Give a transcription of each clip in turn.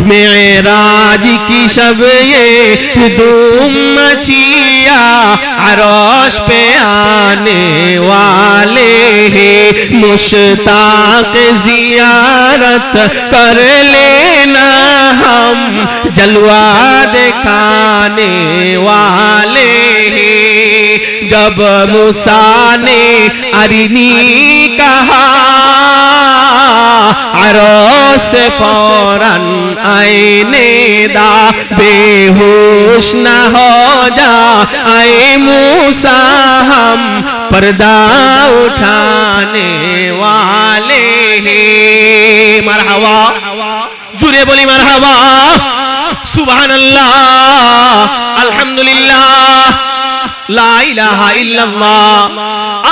मेराज की शब ये धूम मचिया अरोश पे आने वाले हैं मुश्ताक जियारत कर लेना हम जलवा दिखाने वाले हैं जब मूसा ने अरिनी कहा अरोश से फौरन आईने दा बेहोश न हो जा आए मूसा हम पर्दा उठाने वाले हैं मरहबा जुरे बोली मरहबा सुभानअल्लाह अल्हम्दुलिल्लाह ला इलाहा इल्लल्लाह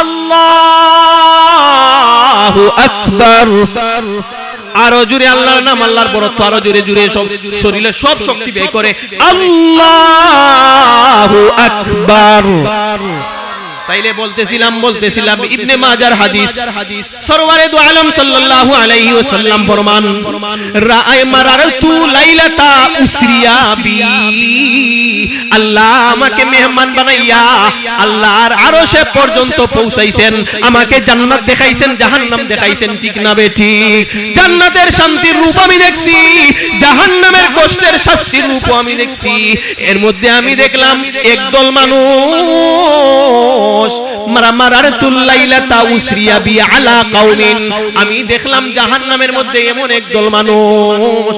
अल्लाहु আকবার আরো জোরে আল্লাহর নাম আল্লাহর বরত্ব আরো জোরে জোরে সব শরীরে সব শক্তি বের করে আল্লাহু আকবার তাইলে বলতেছিলাম ইবনে মাজার হাদিস সরওয়ারে দু আলম সাল্লাল্লাহু আলাইহি ওয়াসাল্লাম ফরমান রাআই মারারতু লাইলাতা উসরিয়া বি আল্লাহ আমাকে মেহমান বানাইয়া আল্লাহর আরশে পর্যন্ত পৌঁছাইছেন আমাকে জান্নাত দেখাইছেন জাহান্নাম দেখাইছেন ঠিক না বেঠিক জান্নাতের শান্তির রূপ আমি দেখছি জাহান্নামের কষ্টের শাস্তির রূপ আমি দেখছি এর মধ্যে আমি দেখলাম একদল মানুষ আমি দেখলাম জাহান্নামের মধ্যে এমন একদল মানুষ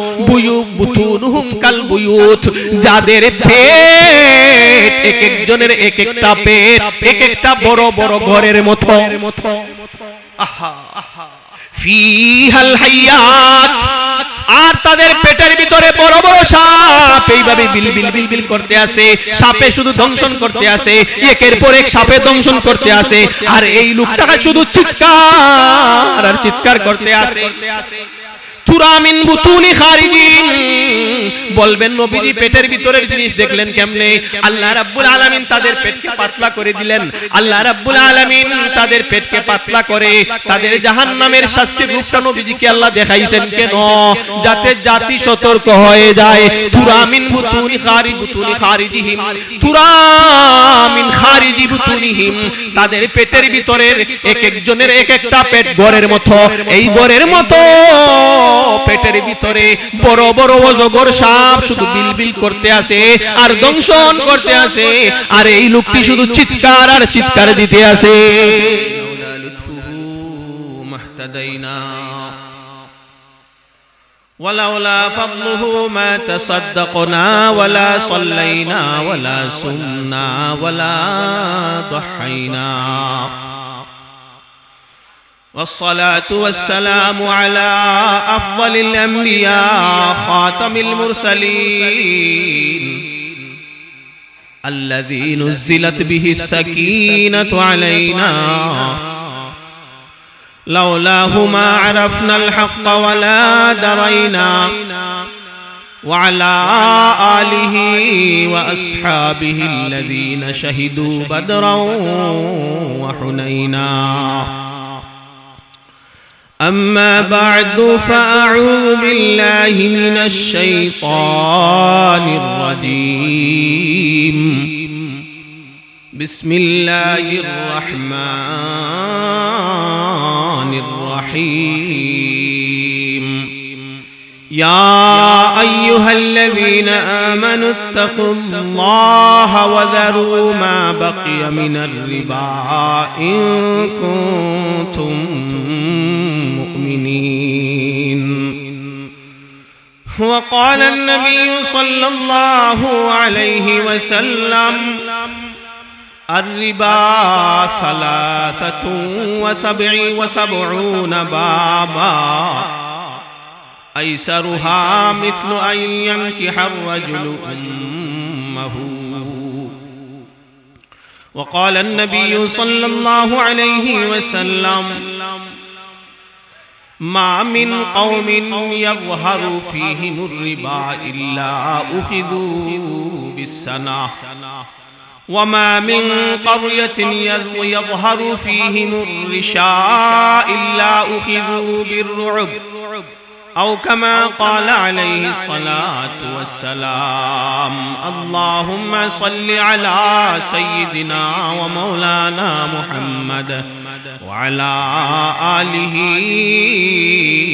বুতুনহুম কাল বুয়ুত যাদের পেট এক একজনের এক একটা পেট এক একটা বড় বড় ঘরের মতো আহা ফিহাল হায়াত আর তাদের পেটের ভিতরে বড় বড় সাপ এইভাবে বিল করতে আছে সাপে শুধু দংশন করতে আছে একের পর এক সাপে দংশন করতে আছে আর এই লোকটাকে শুধু চিৎকার আর চিৎকার করতে আছে তুরামিন বুতুনি খারিজিন বলবেন নবীজি পেটের ভিতরের জিনিস দেখলেন কেমনে আল্লাহ রাব্বুল আলামিন তাদের পেটকে পাতলা করে দিলেন আল্লাহ রাব্বুল আলামিন তাদের পেটকে পাতলা করে তাদের জাহান্নামের শাস্তির রূপটা নবীজিকে আল্লাহ দেখাইছেন কেন যাতে জাতি সতর্ক হয়ে যায় তুরামিন বুতুনি খারিজিহিম তুরামিন খারিজি বুতুনিহিম তাদের পেটের ভিতরের এক একজনের এক একটা পেট ঘরের মতো এই ঘরের মতো পেটের ভিতরে বড় বড় অজগর সাপ শুধু বিলবিল করতে আছে আর দংশন করতে আছে আর এই লোকটি শুধু চিৎকার আর চিৎকার দিতে আছে ولولا فضله ما تصدقنا ولا صلينا ولا صمنا ولا ضحينا والصلاة والسلام على أفضل الأنبياء خاتم المرسلين الذي نزلت به السكينة علينا لولاه ما عرفنا الحق ولا درينا وعلى آله وأصحابه الذين شهدوا بدرا وحنينا أما بعد فأعوذ بالله من الشيطان الرجيم بسم الله الرحمن الرحيم يا أيها الذين آمنوا اتقوا الله وذروا ما بقي من الربا إن كنتم مؤمنين وقال النبي صلى الله عليه وسلم الربا 73 بابا أيسرها مثل أن ينكح الرجل أمه وقال النبي صلى الله عليه وسلم ما من قوم يظهر فيهم الربا إلا أخذوا بالسنة وما من قرية يظهر فيهم الرشاء إلا أخذوا بالرعب أو كما قال عليه الصلاة والسلام اللهم صل على سيدنا ومولانا محمد وعلى آله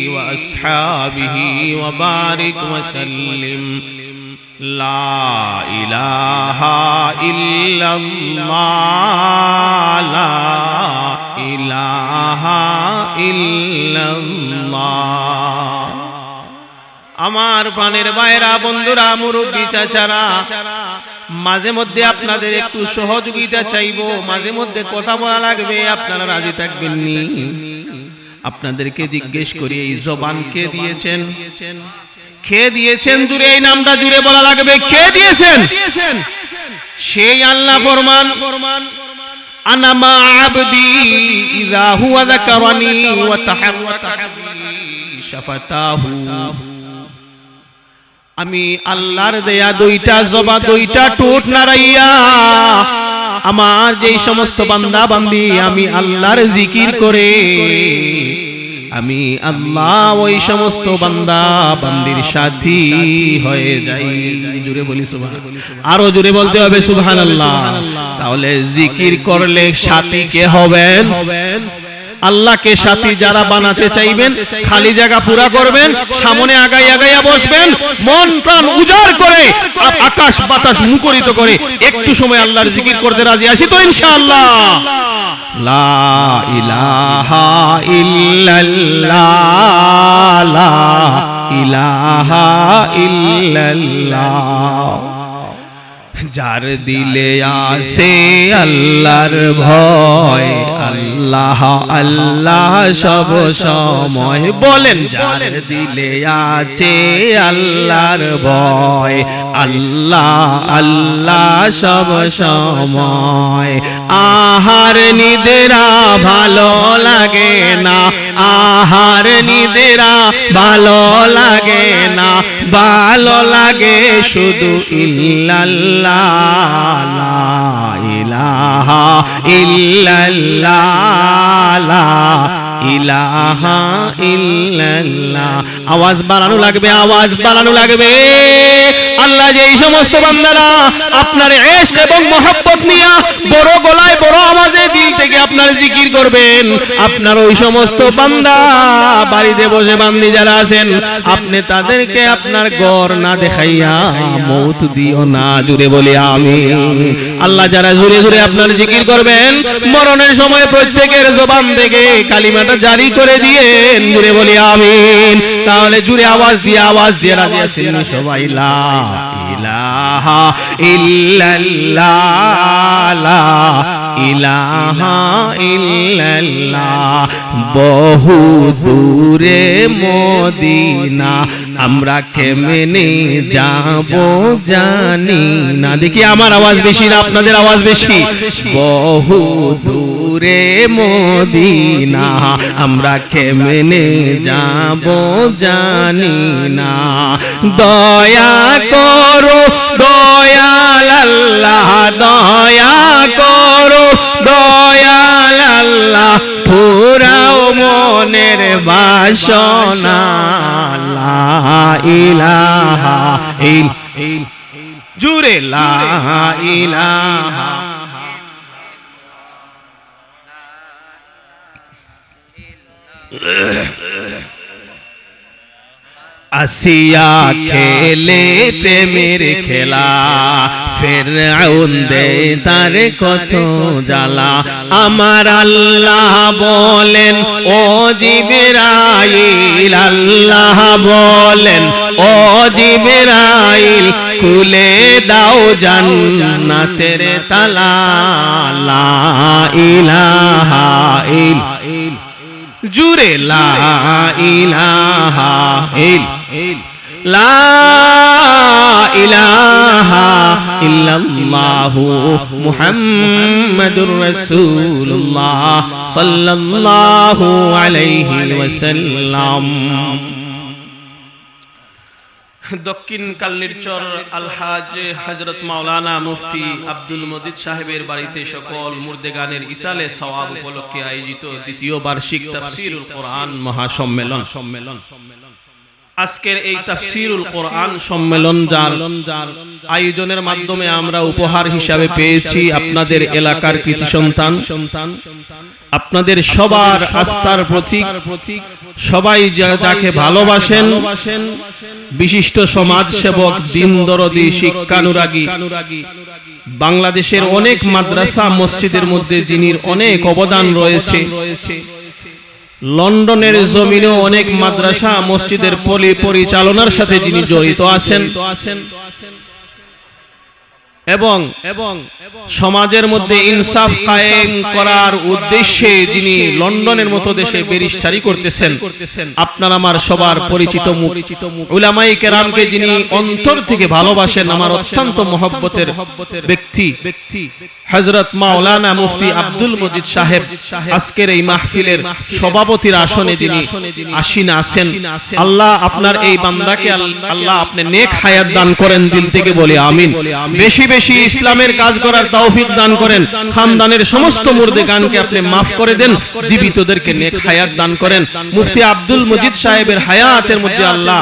وأصحابه وبارك وسلم لا إله إلا الله لا إله إلا الله আমার প্রাণের ভাইরা বন্ধুরা মুরব্বি চাচারা মাঝে মধ্যে আপনাদের একটু সহযোগিতা চাইবো মাঝে মধ্যে কথা বলা লাগবে আপনারা রাজি থাকবেন নি আপনাদেরকে জিজ্ঞেস করি এই জবান কে দিয়েছেন কে দিয়েছেন জুড়ে এই নামটা জুড়ে বলা লাগবে কে দিয়েছেন সেই আল্লাহ ফরমান আনা মা আবদি ইযা হুয়া যাকারানি ওয়া তাহাররাত শাফাতাহু আমি আল্লাহর দেয়া দুইটা জবা দুইটা ঠোঁট নাড়াইয়া আমার যেই সমস্ত বান্দা বান্দি আমি আল্লাহর জিকির করে আমি আল্লাহ ওই সমস্ত বান্দা বান্দির সাথী হয়ে যাই জোরে বলি সুবহানাল্লাহ আরো জোরে বলতে হবে সুবহানাল্লাহ তাহলে জিকির করলে সাথী কে হবেন আল্লাহকে সাথী যারা বানাতে চাইবেন খালি জায়গা পুরা করবেন সামনে আগাইয়া বসবেন মন প্রাণ উজাড় করে আকাশ বাতাস মুখরিত করে একটু সময় আল্লাহর জিকির করতে রাজি আছি তো ইনশাআল্লাহ লা ইলাহা ইল্লাল্লাহ লা ইলাহা ইল্লাল্লাহ যার দিলে আসে আল্লাহর ভয় আল্লাহ আল্লাহ সব সময় বলেন যার দিলে আছে আল্লাহর ভয় আল্লাহ আল্লাহ সব সময় আহার নিদেরা ভালো লাগে না আহার নিদেরা ভালো লাগে না ভালো লাগে শুধু ইল্লাল্লাহ লা ইলাহা ইল্লাল্লাহ লা ইলাহা ইল্লাল্লাহ আওয়াজ বাড়ানো লাগবে আল্লাহ যে এই সমস্ত বান্দারা আপনার ইশক এবং মহব্বত নিয়ে বড় গলায় বড় আওয়াজে দিল থেকে আপনার জিকির করবেন আপনার ওই সমস্ত বান্দা বাড়িতে বসে বান্দি যারা আছেন আপনি তাদেরকে আপনার ঘর না দেখাইয়া মওত দিও না জুড়ে বলি আমিন আল্লাহ যারা জুড়ে জুড়ে আপনার জিকির করবেন মরণের সময় প্রত্যেকের জবান থেকে কালিমাটা জারি করে দিয়েন জুড়ে বলি আমিন তাহলে জুড়ে আওয়াজ দিয়ে রাজি আছেন সবাই লা ইলাহা ইল্লাল্লাহ লা ইলাহা ইল্লাল্লাহ বহু দূরে মদিনা আমরা কেমনে যাব জানি না দেখি আমার আওয়াজ বেশি না আপনাদের আওয়াজ বেশি বহু দূরে মদিনা আমরা কেমনে যাব জানি না দয়া করো দয়াল আল্লাহ দয়া করো দয়াল আল্লাহ পুরাও মনের বাসনা লা ইলাহা জুরে লা ইলাহা আসিয়া খেলে প্রেমের খেলা ফিরআউন দে তার কত জ্বালা আমার আল্লাহ বলেন ও জিবরাইল আল্লাহ বলেন ও জিবরাইল খুলে দাও জান্নাতের তালা লা ইলাহা ইল্লাল্লাহ জুরে লা ইলাহা লা ইলাহা ইল্লাল্লাহু মুহাম্মাদুর রাসূলুল্লাহ সাল্লাল্লাহু আলাইহি ওয়াসাল্লাম দক্ষিণ কালনিরচর আলহাজ হযরত মাওলানা মুফতি আব্দুল মজিদ সাহেবের বাড়িতে সকল মুর্দেগানের ইসালে সওয়াব উপলক্ষে আয়োজিত দ্বিতীয় বার্ষিক তাফসীরুল কোরআন মহাসম্মেলন আজকের এই তাফসীরুল কোরআন সম্মেলন যার আয়োজনের মাধ্যমে আমরা উপহার হিসাবে পেয়েছি আপনাদের এলাকার কৃতি সন্তান, আপনাদের সবার আস্থার প্রতীক, সবাই যাকে ভালোবাসেন, বিশিষ্ট সমাজসেবক, দিন দরদি, শিক্ষানুরাগী, বাংলাদেশের অনেক মাদ্রাসা মসজিদের মধ্যে যিনি অনেক অবদান রয়েছে, লন্ডনের জমিনে অনেক মাদ্রাসা মসজিদের পরিচালনার সাথে যিনি জড়িত আছেন এবং সমাজের মধ্যে ইনসাফ কায়েম করার উদ্দেশ্যে যিনি লন্ডনের মতো দেশে ব্যারিস্টারি করতেছেন, আপনার আমার সবার পরিচিত মুখ, উলামায়ে কেরামকে যিনি অন্তর থেকে ভালোবাসেন, আমার অত্যন্ত মহব্বতের ব্যক্তি হযরত মাওলানা মুফতি আব্দুল মজিদ সাহেব আজকের এই মাহফিলের সভাপতির আসনে যিনি আসীন আছেন, আল্লাহ আপনার এই বান্দাকে আল্লাহ আপনি নেক হায়াত দান করেন, দিল থেকে বলি আমিন। বেশি বেশি ইসলামের কাজ করার তৌফিক দান করেন, খানদানের সমস্ত মুর্দেগানকে আপনি মাফ করে দেন, জীবিতদেরকে নেক হায়াত দান করেন। মুফতি আব্দুল মজিদ সাহেবের হায়াতের মধ্যে আল্লাহ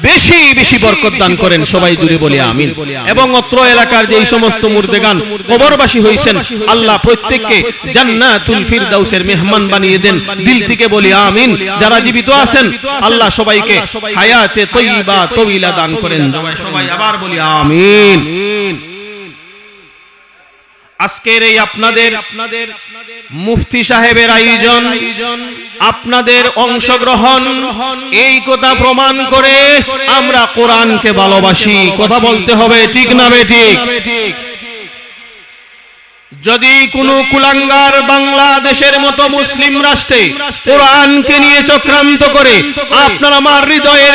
বেশি বেশি বরকত দান করেন, সবাই জুড়ে বলি আমিন। এবং অত্র এলাকার যে সমস্ত মুর্দেগান কবরবাসী হয়েছেন, আল্লাহ প্রত্যেককে জান্নাতুল ফিরদাউসের মেহমান বানিয়ে দেন, দিল থেকে বলি আমিন। যারা জীবিত আছেন আল্লাহ সবাইকে হায়াতে তয়্যিবা তওয়িলা দান করেন, সবাই আবার বলি আমিন। আজকের এই আপনাদের মুফতি সাহেবের আয়োজন, আপনাদের অংশগ্রহণ, এই কথা প্রমাণ করে আমরা কোরআনকে ভালোবাসি। কথা বলতে হবে, ঠিক না বেঠিক? যদি কোনো কুলাঙ্গার বাংলাদেশের মতো মুসলিম রাষ্ট্রে কোরআনকে নিয়ে চক্রান্ত করে আপনার আমার হৃদয়ের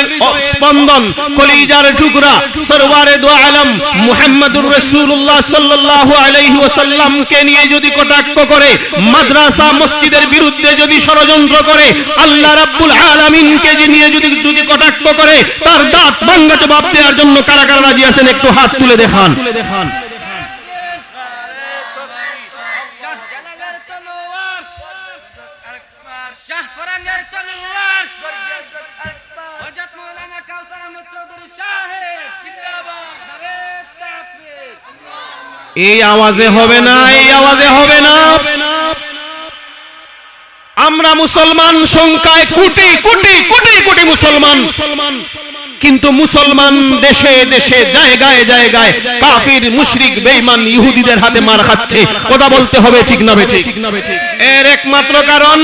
স্পন্দন, কলিজার টুকরা সরওয়ারে দো আলম মুহাম্মদুর রাসূলুল্লাহ সাল্লাল্লাহু আলাইহি ওয়াসাল্লামকে নিয়ে যদি কটাক্ষ করে, মাদ্রাসা মসজিদের বিরুদ্ধে যদি ষড়যন্ত্র করে, আল্লাহ রাব্বুল আলামিনকে নিয়ে যদি কটাক্ষ করে, তার দাঁত ভাঙা জবাব দেওয়ার জন্য কারা কারা রাজি আছেন একটু হাত তুলে দেখান। এই আওয়াজে হবে না, এই আওয়াজে হবে না। আমরা মুসলমান সংখ্যায় কোটি কোটি কোটি কোটি মুসলমান, কিন্তু মুসলমান দেশে দেশে জায়গায় জায়গায় কাফির মুশরিক বেঈমান ইহুদিদের হাতে মার খাচ্ছে। কথা বলতে হবে, ঠিক না বেঠিক? এর একমাত্র কারণ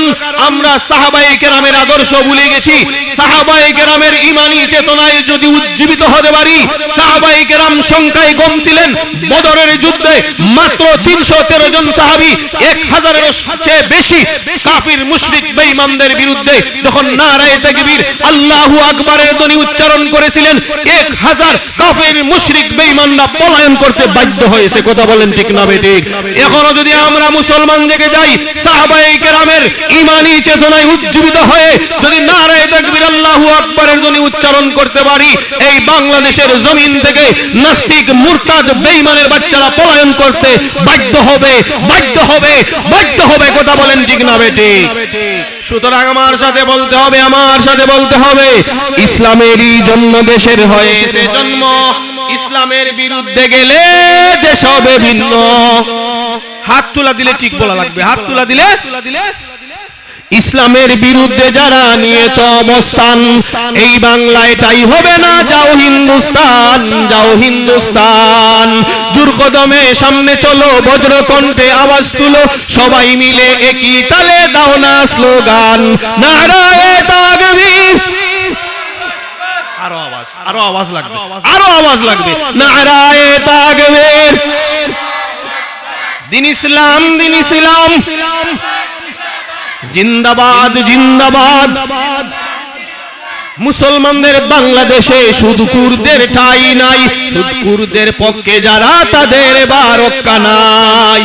আমরা সাহাবায়ে কেরামের আদর্শ ভুলে গেছি। সাহাবায়ে কেরামের ঈমানি চেতনায় যদি উজ্জীবিত হতে পারি, সাহাবায়ে কেরাম সংখ্যায় কম ছিলেন, বদরের যুদ্ধে মাত্র 313 জন সাহাবী 1000-এর চেয়ে বেশি কাফির মুশরিক বেঈমানদের বিরুদ্ধে যখন নারায়ে তাকবীর আল্লাহু আকবারের ধ্বনি উচ্চারণ করেছিলেন, 1000 কাফির মুশরিক বেঈমানরা পলায়ন করতে বাধ্য হয়েছে। কথা বলেন, ঠিক না বেঠিক? এখনো যদি আমরা মুসলমান থেকে যাই, সাহাবায়ে কেরামের ঈমানি চেতনায় উজ্জীবিত হয়ে যদি নারায়ে তাকবীর আল্লাহু আকবারের ধ্বনি উচ্চারণ করতে পারি, এই বাংলাদেশের জমিন থেকে নাস্তিক মুরতাদ বেঈমানের বাচ্চারা পলায়ন করতে বাধ্য হবে, বাধ্য হবে, বাধ্য হবে। কথা বলেন, ঠিক না বেঠিক? সুতরাং আমার সাথে বলতে হবে, আমার সাথে বলতে হবে, ইসলামেরই জন্য দেশের হয়েছে জন্ম, ইসলামের বিরুদ্ধে গেলে দেশ হবে ভিন্ন। হাত তোলা দিলে ঠিক বলা লাগবে, হাত তোলা দিলে। ইসলামের বিরুদ্ধে যারা নিয়েছে অবস্থান, এই বাংলায় তাই হবে না। যাও হিন্দুস্তান, যাও হিন্দুস্তান। জোর কদমে সামনে চলো, বজ্র কণ্ঠে আওয়াজ তুলো, সবাই মিলে একই তালে দাও না স্লোগান, নারায়ে তাকবীর। আরো আওয়াজ, আরো আওয়াজ লাগবে, আরো আওয়াজ লাগবে, নারায়ে তাকবীর। দিন ইসলাম, দিন ইসলাম, জিন্দাবাদ, জিন্দাবাদ। মুসলমানদের বাংলাদেশে শুধু কুরদের ঠাঁই নাই, শুধু কুরদের পক্ষে যারা তাদের রক্ষা নাই।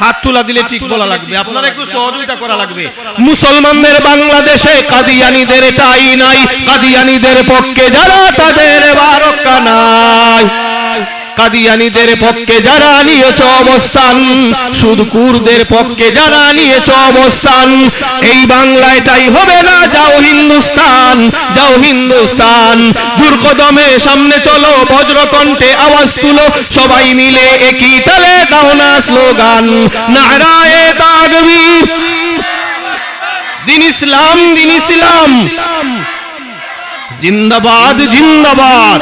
হাত তোলা দিলে ঠিক বলা লাগবে, আপনারা একটু সহযোগিতা করা লাগবে। মুসলমানদের বাংলাদেশে কাদিয়ানীদের ঠাঁই নাই, কাদিয়ানীদের পক্ষে যারা তাদের রক্ষা নাই। কাদিয়ানীদের পক্ষে যারা নিয়েছ অবস্থান, সুদকুরদের পক্ষে যারা নিয়েছ অবস্থান, এই বাংলায় তাই হবে না। যাও হিন্দুস্তান, যাও হিন্দুস্তান, জোর কদমে সামনে চলো, বজ্রকণ্ঠে আওয়াজ তুলো, সবাই মিলে একই তালে দাও না স্লোগান, নারায়ে তাকবীর, দিন ইসলাম, দিন ইসলাম, জিন্দাবাদ, জিন্দাবাদ।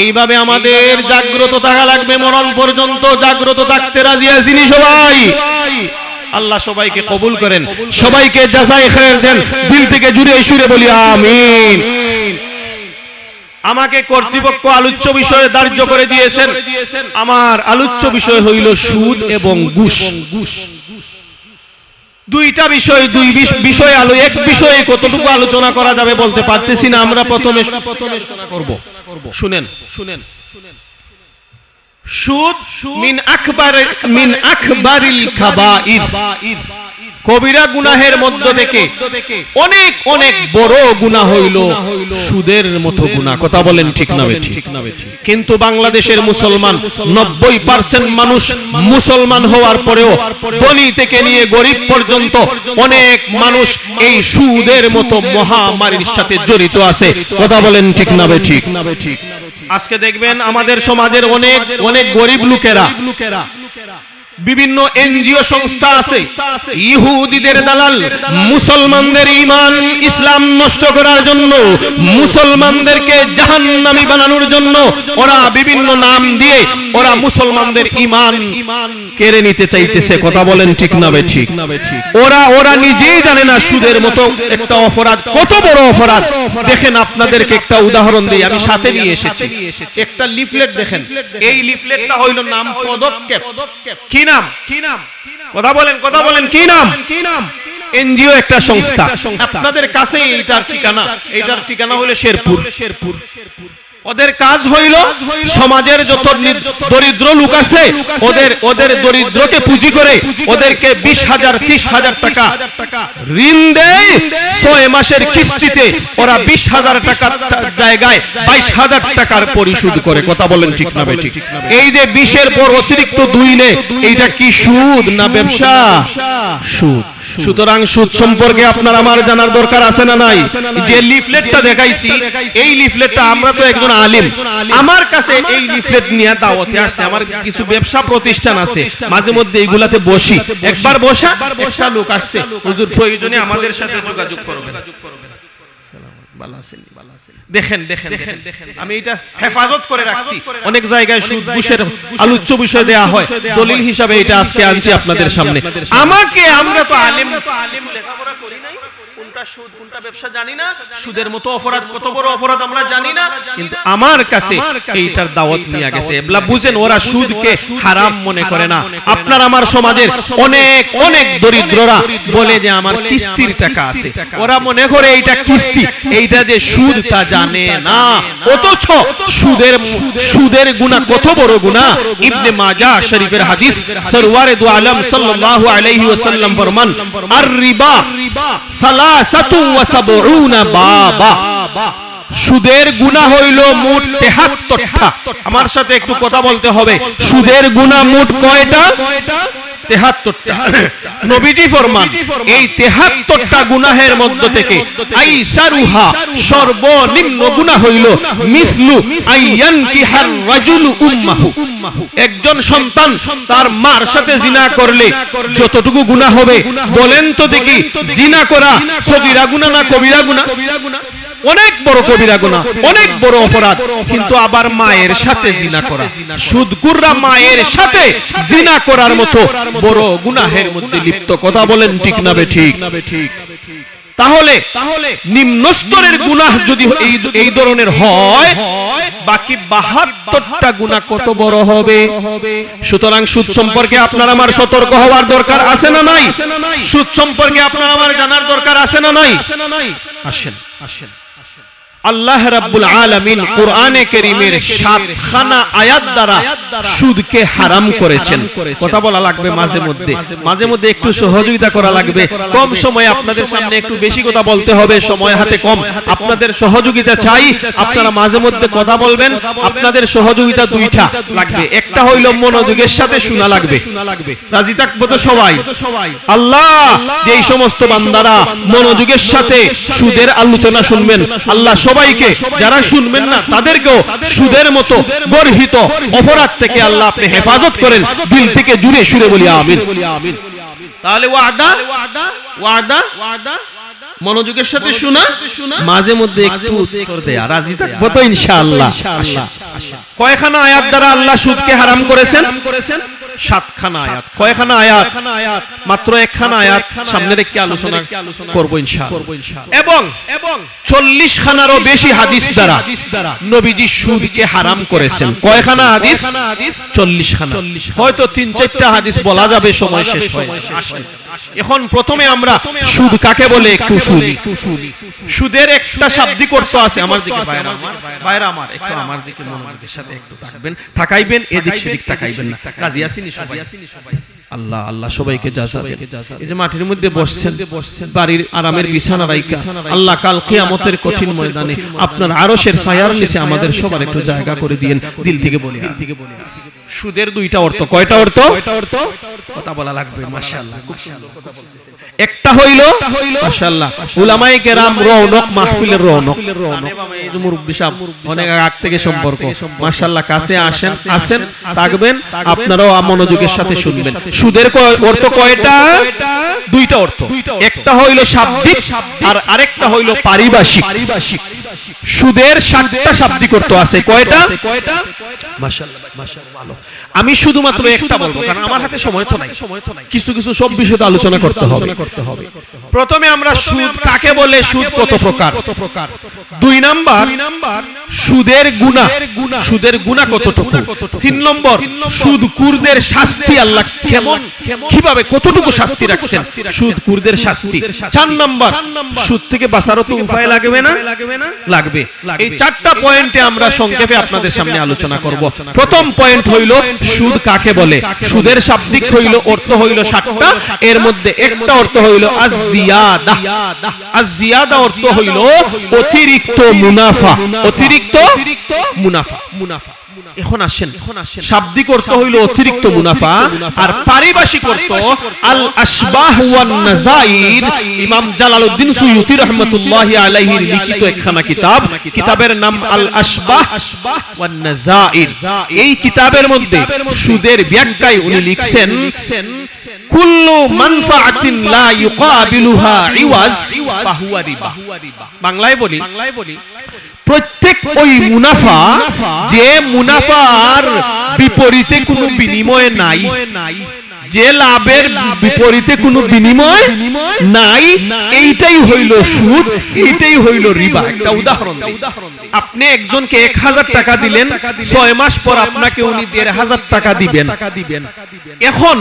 এইভাবে আমাদের জাগ্রত থাকা লাগবে, মরণ পর্যন্ত জাগ্রত থাকতে রাজি আছিনি সবাই? আল্লাহ সবাইকে কবুল করেন, সবাইকে জাযায়ে খায়ের দেন, দিল থেকে জুড়ে সুরে বলি আমিন। আমাকে কর্তৃপক্ষ আলোচ্য বিষয়ে ধার্য করে দিয়েছেন, আমার আলোচ্য বিষয় হইল সুদ এবং ঘুষ। দুইটা বিষয়, দুই বিষয় আলো, এক বিষয়ে কতটুকু আলোচনা করা যাবে বলতে পারতেছি না। আমরা প্রথমে আলোচনা করব, শুনেন শুনেন। সুদ মিন আকবারিল কাবাইর, কবিরা গুনাহের মধ্য থেকে অনেক অনেক বড় গুনাহ হইল সুদের মতো গুনাহ। কথা বলেন ঠিক না বেঠিক? কিন্তু বাংলাদেশের মুসলমান 90% মানুষ মুসলমান হওয়ার পরেও ধনী থেকে নিয়ে গরিব পর্যন্ত অনেক মানুষ এই সুদের মতো মহামারীর সাথে জড়িত আছে। কথা বলেন ঠিক না বেঠিক? আজকে দেখবেন আমাদের সমাজের অনেক অনেক গরিব লোকেরা, বিভিন্ন এনজিও সংস্থা আছে, ইহুদিদের দালাল, মুসলমানদের ঈমান ইসলাম নষ্ট করার জন্য, মুসলমানদেরকে জাহান্নামী বানানোর জন্য ওরা বিভিন্ন নাম দিয়ে ওরা মুসলমানদের ঈমান কেড়ে নিতে চাইতেছে। কথা বলেন ঠিক না বেঠিক? ওরা নিজেই জানে না সুদের মতো একটা অপরাধ কত বড় অপরাধ। দেখেন, আপনাদেরকে একটা উদাহরণ দিই, আমি সাথে নিয়ে এসেছি একটা লিফলেট। দেখেন, এই লিফলেটটা হইল নাম পদক্ষেপ। কি নাম? কি নাম? কথা বলেন, কথা বলেন, কি নাম? কি নাম? এনজিও একটা সংস্থা। আপনাদের কাছে এইটার ঠিকানা, এইটার ঠিকানা হলো শেরপুর। ওদের কাজ হইল সমাজের যত দরিদ্র লোক আছে ওদের দরিদ্রকে পুঁজি করে ওদেরকে 20,000 30,000 টাকা ঋণ দেয়। 6 মাসের কিস্তিতে ওরা 20,000 টাকার জায়গায় 22,000 টাকার পরিশোধ করে। কথা বলেন ঠিক না বেঠিক? এই যে 20-এর পর অতিরিক্ত 2 নেয়, এইটা কি সুদ না ব্যবসা? সুদ। সুতরাং সুদ সম্পর্কে আপনার আমার জানার দরকার আছে না নাই? যে লিফলেটটা দেখাইছি, এই লিফলেটটা, আমরা তো একজন আলিম, আমার কাছে এই লিফলেট নিয়ে দাওয়াতে আসছে। আমার কিছু ব্যবসা প্রতিষ্ঠান আছে, মাঝে মধ্যে এইগুলাতে বসি। একবার বসা একটা লোক আসছে, হুজুর প্রয়োজনে আমাদের সাথে যোগাযোগ করবেন। দেখেন দেখেন দেখেন, আমি এটা হেফাজত করে রাখছি। অনেক জায়গায় সুদ ঘুষের আলোচ্য বিষয় দেয়া হয়, দলিল হিসাবে এটা আজকে আনছি আপনাদের সামনে। আমাকে, আমরা তো আলেম, লেখাপড়া করি নাই, কোনটা সুদ কোনটা ব্যবসা জানি না, সুদের মতো অপরাধ কত বড় অপরাধ আমরা জানি না, কিন্তু আমার কাছে এইটার দাওয়াত নিয়ে গেছে। এবলা বুঝেন, ওরা সুদকে হারাম মনে করে না। আপনার আমার সমাজের অনেক অনেক দরিদ্ররা বলে যে আমার কিস্তির টাকা আছে, ওরা মনে করে এইটা কিস্তি, এইটা যে সুদ তা জানে না। অথচ সুদের গুনাহ কত বড় গুনাহ। ইবনে মাজাহ শরীফের হাদিস, সরওয়ারে দু আলম সাল্লাল্লাহু আলাইহি ওয়াসাল্লাম ফরমান, আর রিবা 73 বাবা। সুদের গুনাহ হইল মোট 73টা। আমার সাথে একটু কথা বলতে হবে, সুদের গুনাহ মোট কয়টা? 73টা। নবীজি ফরমান, এই 73টা গুনাহের মধ্য থেকে আইসারুহা, সর্বনিম্ন গুনাহ হইল মিসলু আইয়ানকিহার রাজুলু উম্মাহু। একজন সন্তান তার মার সাথে জিনা করলে যতটুকু গুনাহ হবে, বলেন তো দেখি, জিনা করা সগীরা গুনাহ না কবিরা গুনাহ? অনেক বড় কবিরা গুনাহ, অনেক বড় অপরাধ। কিন্তু আবার মায়ের সাথে জিনা করা, সুদখোররা মায়ের সাথে জিনা করার মতো বড় গুনাহের মধ্যে লিপ্ত। কথা বলেন ঠিক না বেঠিক? তাহলে নিম্ন স্তরের গুনাহ যদি এই ধরনের হয়, বাকি 72টা গুনাহ কত বড় হবে? সুতরাং সুদ সম্পর্কে আপনার আমার সতর্ক হওয়ার দরকার আছে না নাই? সুদ সম্পর্কে আপনার আমার জানার দরকার আছে না নাই? আসেন আসেন, আল্লাহ রাব্বুল আলামিন কোরআনে কারীমের 7 খানা আয়াত দ্বারা সুদকে হারাম করেছেন। কথা বলা লাগবে মাঝে মধ্যে একটু সহযোগিতা করা লাগবে। কম সময়ে আপনাদের সামনে একটু বেশি কথা বলতে হবে, সময় হাতে কম। আপনাদের সহযোগিতা চাই, আপনারা মাঝে মধ্যে কথা বলবেন। আপনাদের সহযোগিতা দুইটা লাগবে, একটা হইল মনোযোগের সাথে শোনা লাগবে। রাজি থাকবো তো সবাই? আল্লাহ যেই সমস্ত বান্দারা মনোযোগের সাথে সুদের আলোচনা শুনবেন, আল্লাহ সবাইকে, যারা শুনবেন না তাদেরকেও সুদের মতো গর্হিত অপরাধ থেকে আল্লাহ আপনি হেফাজত করেন। দিল থেকে জুড়ে সুরে বলি আমিন। তাহলে ওয়াদা মনোযোগের সাথে শোনা, মাঝে মধ্যে একটু উত্তর দেয়া। রাজি থাকবো তো ইনশাআল্লাহ? কয়খানা আয়াত দ্বারা আল্লাহ সুদকে হারাম করেছেন? 7 খানা আয়াত। কয়খানা আয়াত? মাত্র একখানা আয়াত সামনে রেখে আলোচনা করব ইনশাআল্লাহ। এবং 40 খানারও বেশি হাদিস দ্বারা নবীজি সুদকে হারাম করেছেন। কয়খানা হাদিস? 40 খানা। হয়তো 3-4টা হাদিস বলা যাবে, সময় শেষ হয়ে যাবে। এখন প্রথমে আমরা সুদ কাকে বলে একটু শুনি। সুদের একটা শাব্দিক অর্থ আছে। আমার দিকে বাইরে আমার একটু আমার দিকে মনোযোগের সাথে একটু তাকাইবেন, এদিক সেদিক তাকাইবেন না। রাজি আছেন সবাই? আল্লাহ আল্লাহ সবাইকে জাযা দেন। এই যে মাটির মধ্যে বসছেন, বাড়ির আরামের বিছানা রাইখা আল্লাহ কাল কিয়ামতের কঠিন ময়দানে আপনার আরশের ছায়ার নিচে আমাদের সবার একটু জায়গা করে দিয়েন। দিল থেকে বলি, সুদের দুইটা অর্থ। কয়টা অর্থ? কথা বলা লাগবে। মাশাআল্লাহ, খুব সুন্দর কথা বলতেছেন। একটা হইল মাশাআল্লাহ উলামায়ে কেরাম রৌনক, মাহফিলের রৌনক। এই যে মুরব্বি সাহেব অনেক আগ থেকে সম্পর্ক, মাশাআল্লাহ কাছে আসেন থাকবেন, আপনারাও মনোযোগের সাথে শুনবেন। সুদের অর্থ কয়টা? দুইটা অর্থ। একটা হইল শাব্দিক আর আরেকটা হইল পারিভাষিক। সুদের 7টা শাব্দিক অর্থ আছে। কয়টা? মাশাআল্লাহ ভালো। আমি শুধুমাত্র একটা বলবো, কারণ আমার হাতে সময় তো নাই। কিছু সব বিষয়ে আলোচনা করতে হবে। প্রথমে আমরা সুদ কাকে বলে, সুদ কত প্রকার। 2 নাম্বার সুদের গুনাহ, সুদের গুনাহ কতটুকু। 3 নম্বর সুদখোরদের শাস্তি, আল্লাহ কেমন, কিভাবে, কতটুকু শাস্তি রাখছেন সুদখোরদের শাস্তি। 4 নম্বর সুদ থেকে বাঁচারও তো উপায় লাগবে না? লাগবে। এই 4টা পয়েন্টে আমরা সংক্ষেপে আপনাদের সামনে আলোচনা করব। প্রথম পয়েন্ট হইল সুদ কাকে বলে। সুদের শাব্দিক হইল অর্থ হইল 7টা, এর মধ্যে একটা অর্থ হইল আয-জিয়াদা। আয-জিয়াদা অর্থ হইল অতিরিক্ত মুনাফা। অতিরিক্ত মুনাফা। এখন আসেন, শাব্দিক অর্থ হইল অতিরিক্ত মুনাফা, আর পারিভাষিক অর্থ আল আশবাহ ওয়ান নাযাইর। ইমাম জালালউদ্দিন সুয়ুতী রাহমাতুল্লাহি আলাইহির লিখিত একখানা কিতাব, কিতাবের নাম আল আশবাহ ওয়ান নাযাইর। এই কিতাবের মধ্যে সুদের ব্যাখ্যায় উনি লিখছেন, কুল্লু মানফাআতিন লা ইউকাবিলুহা ইওয়াজ ফাহুয়া রিবা। বাংলায় বলি, প্রত্যেক ওই মুনাফা যে মুনাফার বিপরীতে কোনো বিনিময় নাই, যে লাভের বিপরীতে কোনো বিনিময় নাই, এইটাই হইল সুদ, এইটাই হইল রিবা। একটা উদাহরণ দেই। আপনি একজনকে 1000 টাকা দিলেন, 6 মাস পর আপনাকে উনি 1500 টাকা দিবেন। এখন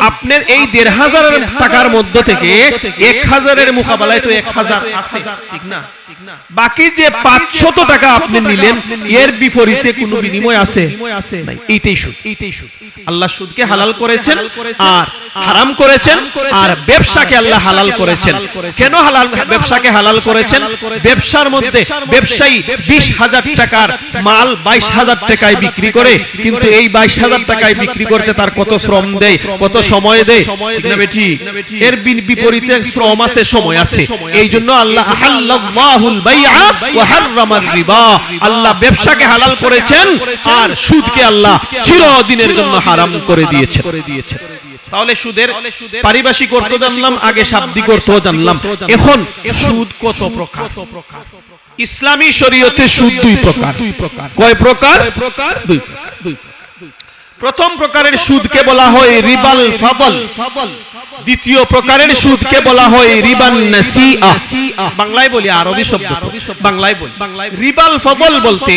আপনি এই 1500 টাকার মধ্য থেকে 1000 এর মোকাবেলায় তো 1000 আছে, ঠিক না? বাকি যে 500 টাকা আপনি নিলেন, এর বিপরীতে কোনো বিনিময় আছে নাই। এইটাই সুদ। আল্লাহ সুদকে হালাল করেছেন আর হারাম করেছেন, আর ব্যবসাকে আল্লাহ হালাল করেছেন। কেন হালাল ব্যবসাকে হালাল করেছেন? ব্যবসার মধ্যে ব্যবসায়ী 20,000 টাকার মাল 22,000 টাকায় বিক্রি করে, কিন্তু এই 22,000 টাকায় বিক্রি করতে তার কত শ্রম দেয়, কত সময় দেয়, না বেটি? এর বিপরীতে শ্রম আছে, সময় আছে। এই জন্য আল্লাহ আহাল্লাল্লাহুল বাইআ ওয়া হাররামার রিবা। আল্লাহ ব্যবসাকে হালাল করেছেন আর সুদকে আল্লাহ চিরদিনের জন্য হারাম করে দিয়েছেন। তাহলে সুদের পারিভাষিক অর্থ জানলাম, আগে শাব্দিক অর্থ জানলাম। এখন সুদ কত প্রকার? ইসলামী শরীয়তে সুদ 2 প্রকার। কয় প্রকার? 2 প্রকার। প্রথম প্রকারের সুদকে বলা হয় রিবাল ফাদল। দ্বিতীয় প্রকারের সুদকে বলা হয় রিবান নাসিআ। বাংলায় বলি, আরবি শব্দ বাংলায় বলি। রিবাল ফদল বলতে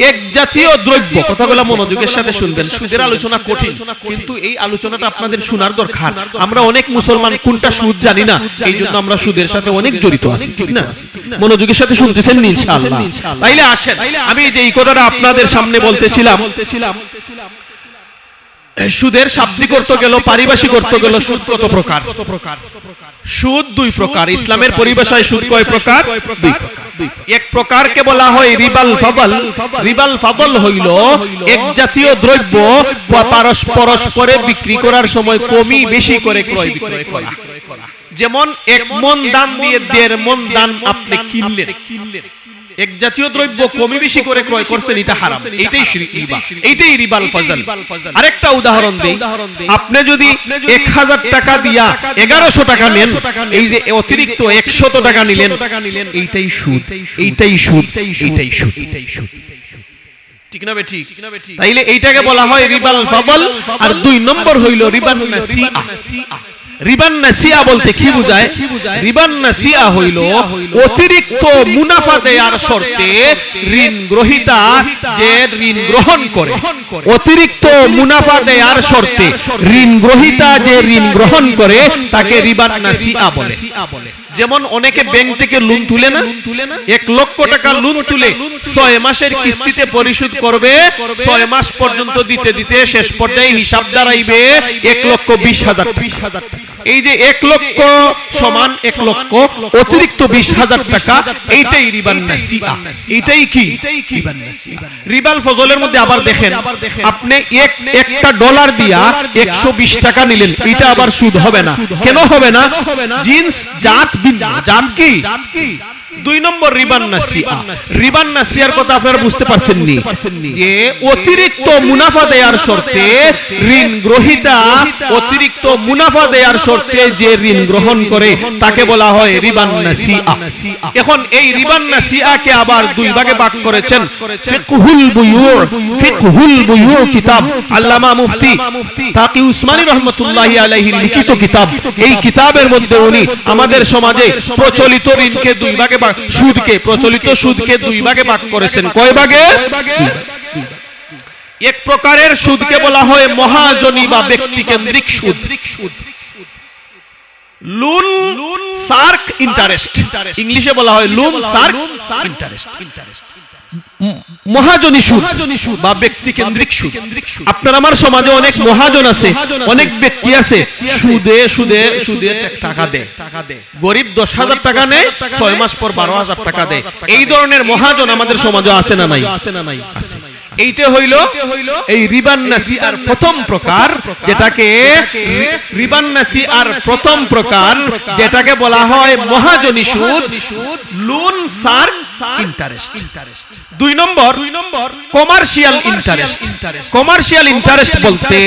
এক জাতীয় দ্রব্য, কথাগুলো মনোযোগের সাথে শুনবেন। সুদের আলোচনা কঠিন, কিন্তু এই আলোচনাটা আপনাদের শোনার দরকার। আমরা অনেক মুসলমান কোনটা সুদ জানি না, এই জন্য আমরা সুদের সাথে অনেক জড়িত আছি, ঠিক না? মনোযোগের সাথে শুনতেছেন ইনশাআল্লাহ? তাইলে আসেন, আমি যে এই কথাটা আপনাদের সামনে বলতেছিলাম, সুদের শাব্দিক অর্থ গেল, পারিভাষিক অর্থ গেল, সুদ কত প্রকার? সুদ দুই প্রকার। ইসলামের পরিভাষায় সুদ কয় প্রকার? দুই প্রকার। এক প্রকারকে বলা হয় রিবাল ফদল। রিবাল ফদল হইল এক জাতীয় দ্রব্য পরস্পরে বিক্রি করার সময় কমি বেশি করে ক্রয় বিক্রয় করা। যেমন 1 মণ দাম দিয়ে 1.5 মণ দাম আপনি কিনলেন, এক জাতীয় দ্রব্য কমি বেশি করে ক্রয় করছেন, এটা হারাম, এইটাই রিবা, এইটাই রিবাল ফজল। আরেকটা উদাহরণ দেই, আপনি যদি 1000 টাকা দিয়া 1100 টাকা নেন, এই যে অতিরিক্ত 100 টাকা নিলেন, এইটাই সুদ, এইটাই সুদ, এইটাই সুদ, এইটাই সুদ, ঠিক না? ঠিক। তাইলে এইটাকে বলা হয় রিবাল ফদল। আর 2 নম্বর হইল রিবান নাসিআ। রিবান নাসিআ বলতে কি বোঝায়? রিবান নাসিআ হইল অতিরিক্ত মুনাফা দেওয়ার শর্তে ঋণ গ্রহীতা যে ঋণ গ্রহণ করে, অতিরিক্ত মুনাফা দেওয়ার শর্তে ঋণ গ্রহীতা যে ঋণ গ্রহণ করে তাকে রিবান নাসিআ বলে। যেমন অনেকে ব্যাংক থেকে লোন তুলে না, 1 লক্ষ টাকা লোন তুলে 6 মাসের কিস্তিতে পরিশোধ করবে, 6 মাস পর্যন্ত দিতে দিতে শেষ পর্যায়ে হিসাব দাঁড়াইবে 1,20,000 টাকা। এই যে 1 লক্ষ সমান 1 লক্ষ অতিরিক্ত 20,000 টাকা, এইটাই রিবান নাসিআ। এইটাই কি? রিবান নাসিআ। রিবাল ফজলের মধ্যে আবার দেখেন, আপনি একটা ডলার দিয়া 120 টাকা নিলেন, এটা আবার সুদ হবে না। কেন হবে না? জিন্স জাত জাত কি? 2 নম্বর রিবান নাসিআ। রিবান নাসিআর কথা আপনারা বুঝতে পারছেন নি? যে অতিরিক্ত মুনাফা দেওয়ার শর্তে ঋণ গ্রহীতা অতিরিক্ত মুনাফা দেওয়ার শর্তে যে ঋণ গ্রহণ করে তাকে বলা হয় রিবান নাসিআ। এখন এই রিবান নাসিআকে আবার 2 ভাগে ভাগ করেছেন। ফিকহুল বুয়ু, ফিকহুল বুয়ু কিতাব, আল্লামা মুফতি তাকি উসমানী রাহমাতুল্লাহি আলাইহি লিখিত কিতাব। এই কিতাবের মধ্যে উনি আমাদের সমাজে প্রচলিত ঋণকে 2 ভাগে, সুদকে, প্রচলিত সুদকে 2 ভাগে ভাগ করেছেন। কয় ভাগে? এক প্রকারের সুদকে বলা হয় মহাজনী বা ব্যক্তি কেন্দ্রিক সুদ, লোন সার্ক ইন্টারেস্ট, ইংলিশে বলা হয় লোন সার্ক ইন্টারেস্ট। মহাজনী সুদ বা ব্যক্তি কেন্দ্রিক সুদ। আপনার আমার সমাজে অনেক মহাজন আছে, অনেক ব্যক্তি আছে, সুদে সুদে সুদে টাকা দেয়। গরিব 10,000 টাকা নেয়, 6 মাস পর 12,000 টাকা দেয়। এই ধরনের মহাজন আমাদের সমাজে আছে না নাই? আছে। এইটা হইল এই রিবান নাসিআর প্রথম প্রকার, যেটাকে রিবান নাসিআর প্রথম প্রকার, যেটাকে বলা হয় মহাজনী সুদ, লোন সার্ক ইন্টারেস্ট। 2 নম্বর কমার্শিয়াল ইন্টারেস্ট। কমার্শিয়াল ইন্টারেস্ট বলতে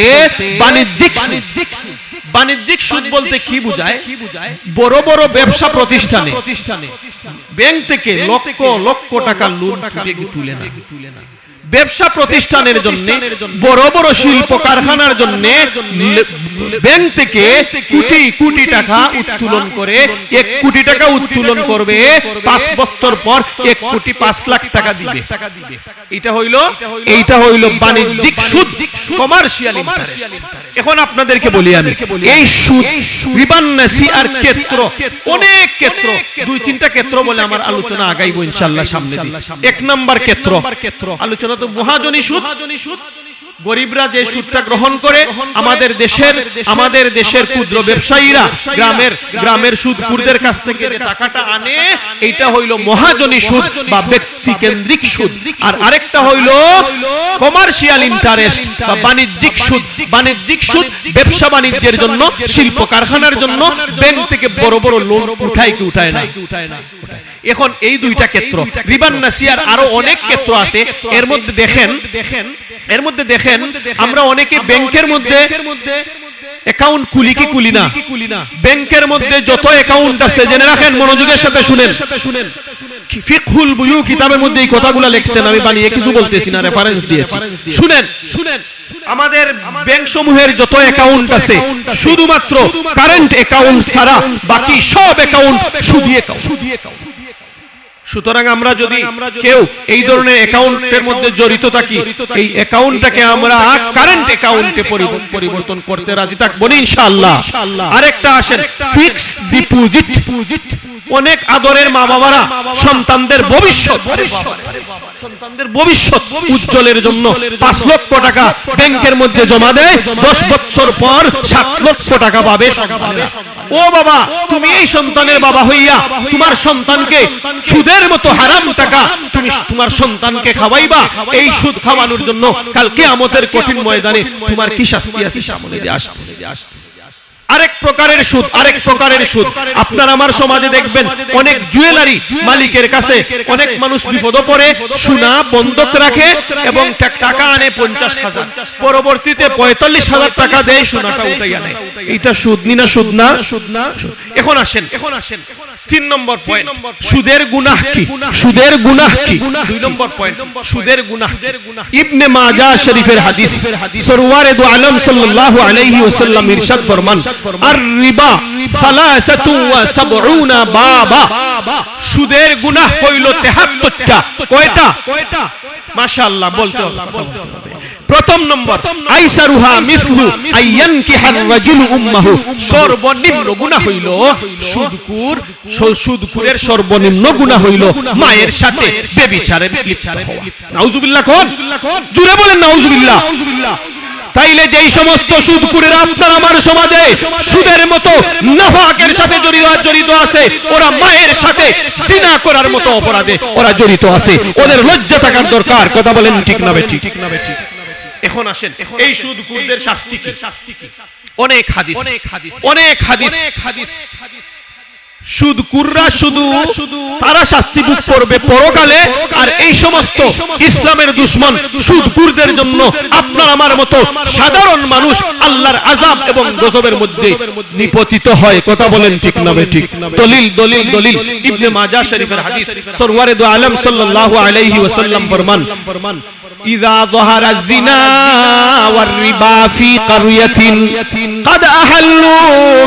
বাণিজ্যিক সুদ। বাণিজ্যিক সুদ বলতে কি বোঝায়? বড় বড় ব্যবসা প্রতিষ্ঠানে ব্যাংক থেকে লক্ষ লক্ষ টাকা লোন তুলে না, ব্যবসা প্রতিষ্ঠানের জন্য, বড় বড় শিল্প কারখানার জন্য ব্যাংক থেকে কোটি কোটি টাকা উত্তোলন করে, 1 কোটি টাকা উত্তোলন করবে, 5 বছর পর 1 কোটি 5 লাখ টাকা দিবে। এইটা হইল বাণিজ্যিক সুদ, কমার্শিয়াল ইন্টারেস্ট। এখন আপনাদেরকে বলি আমি, এই সুদ রিবান নাসিআর ক্ষেত্র অনেক ক্ষেত্র, 2-3টা ক্ষেত্র বলে আমার আলোচনা আগাইবো ইনশাআল্লাহ সামনে দিয়ে। 1 নাম্বার ক্ষেত্র আলোচনা তো মহাজনী সুদ। গরিবরা যে সুদটা গ্রহণ করে, আমাদের দেশের ক্ষুদ্র ব্যবসায়ীরা গ্রামের সুদখোরদের কাছ থেকে যে টাকাটা আনে, এইটা হইল মহাজনী সুদ বা ব্যক্তি কেন্দ্রিক সুদ। আর আরেকটা হইল কমার্শিয়াল ইন্টারেস্ট বা বাণিজ্যিক সুদ। বাণিজ্যিক সুদ ব্যবসা বাণিজ্যের জন্য, শিল্প কারখানার জন্য ব্যাংক থেকে বড় বড় লোন উঠায় কি উঠায় না? এখন এই 2টা ক্ষেত্র। রিবান নাসিআর আরো অনেক ক্ষেত্র আছে। এর মধ্যে দেখেন আমরা অনেকে ব্যাংকের মধ্যে অ্যাকাউন্ট খুলি কি খুলি না? ব্যাংকের মধ্যে যত অ্যাকাউন্ট আছে, জেনে রাখেন, মনোযোগের সাথে শুনেন। ফিকহুল বুয়ু কিতাবের মধ্যে এই কথাগুলো লেখছেন, আমি বানিয়ে কিছু বলতেছি না, রেফারেন্স দিয়েছি, শুনেন। আমাদের ব্যাংক সমূহের যত অ্যাকাউন্ট আছে শুধুমাত্র কারেন্ট অ্যাকাউন্ট ছাড়া বাকি সব অ্যাকাউন্ট সুদী অ্যাকাউন্ট। সুতরাং আমরা যদি কেউ এই ধরনের অ্যাকাউন্টের মধ্যে জড়িত থাকি, এই অ্যাকাউন্টটাকে আমরা কারেন্ট অ্যাকাউন্টে পরিবর্তন করতে রাজি থাকবো ইনশাআল্লাহ। আরেকটা আসেন ফিক্সড ডিপোজিট। অনেক আদরের মা বাবারা সন্তানদের ভবিষ্যৎ উজ্জ্বলের জন্য 5 লক্ষ টাকা ব্যাংকের মধ্যে জমা দেয়, 10 বছর পর 7 লক্ষ টাকা পাবে। ও বাবা, তুমি এই সন্তানের বাবা হইয়া তোমার সন্তানকে সুদের মতো হারাম টাকা তুমি তোমার সন্তানকে খাওয়াইবা। এই সুদ খাওয়ানোর জন্য কাল কিয়ামতের কঠিন ময়দানে তোমার কি শাস্তি আছে সামনে দিয়ে আসতেছে। আরেক প্রকারের সুদ আপনার আমার সমাজে দেখবেন, অনেক জুয়েলারি মালিকের কাছে অনেক মানুষ বিপদে পড়ে সোনা বন্ধক রাখে এবং টাকা আনে 50,000, পরবর্তীতে 45,000 টাকা দেয়, সোনাটা উঠাইয়া নেয়। এটা সুদ না সুদ না? এখন আসেন 3 নম্বর পয়েন্ট, সুদের গুনাহ কি? 2 নম্বর পয়েন্ট, সুদের গুনাহ। ইবনে মাজাহ শরীফের হাদিস, সরওয়ারে দু আলম সাল্লাল্লাহু আলাইহি ওয়াসাল্লাম ইরশাদ ফরমান, আর রিবা 73 বাবা। সুদের গুনাহ হইল 73টা। কয়টা? মাশাআল্লাহ বলতে হবে। প্রথম নম্বর, আইসারুহা মিসলু আইয়ানকিহার রাজুলু উম্মাহু। সর্বনিম্ন গুনাহ হইল সুদখোরের সর্বনিম্ন গুনাহ হইল মায়ের সাথে ব্যভিচারে লিপ্ত হওয়া। নাউজুবিল্লাহ কোন? জোরে বলেন নাউজুবিল্লাহ। তাইলে যেই সমস্ত সুদখোরেরা আপনার আমার সমাজে সুদের মতো নাফাকের সাথে জড়িত আছে, ওরা মায়ের সাথে জিনা করার মতো অপরাধে ওরা জড়িত আছে। ওদের লজ্জা থাকার দরকার। কথা বলেন ঠিক না বেঠিক? এখন আসেন এই সুদখোরদের শাস্তি কি? অনেক হাদিস। সুদখোররা শুধু তারা শাস্তি ভোগ করবে পরকালে, আর এই সমস্ত ইসলামের দুশমন সুদখোরদের জন্য আপনার আমার মতো সাধারণ মানুষ আল্লাহর আযাব এবং গজবের মধ্যে নিপতিত হয়। কথা বলেন ঠিক না বেঠিক? দলিল ইবনে মাজাহ শরীফের হাদিস, সরওয়ারে দু আলম সাল্লাল্লাহু আলাইহি ওয়াসাল্লাম ফরমান, ইযা যাহারা যিনা ওয়ার রিবা ফি ক্বরিয়াতিন ক্বাদ আহাল্লু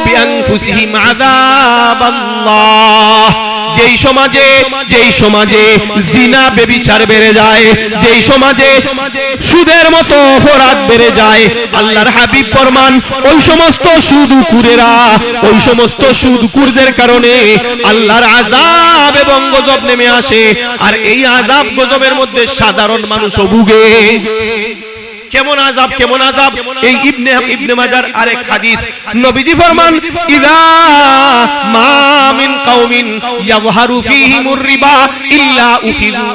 বিআনফুসিহিম আযাবাল্লাহ। যেই সমাজে জিনা ব্যভিচার বেড়ে যায়, যেই সমাজে সুদের মতো অপরাধ বেড়ে যায়, আল্লাহর হাবিব ফরমান ওই সমস্ত সুদখোরদের কারণে আল্লাহর আযাব এবং গজব নেমে আসে। আর এই আযাব গজবের মধ্যে সাধারণ মানুষও ভুগে। কেমন আযাব? এই ইবনে মাজাহর আরেক হাদিস, নবীজি ফরমান, ইযা মা মিন কওমিন ইয়াযহারু ফীহিমুর রিবা ইল্লা উখিযু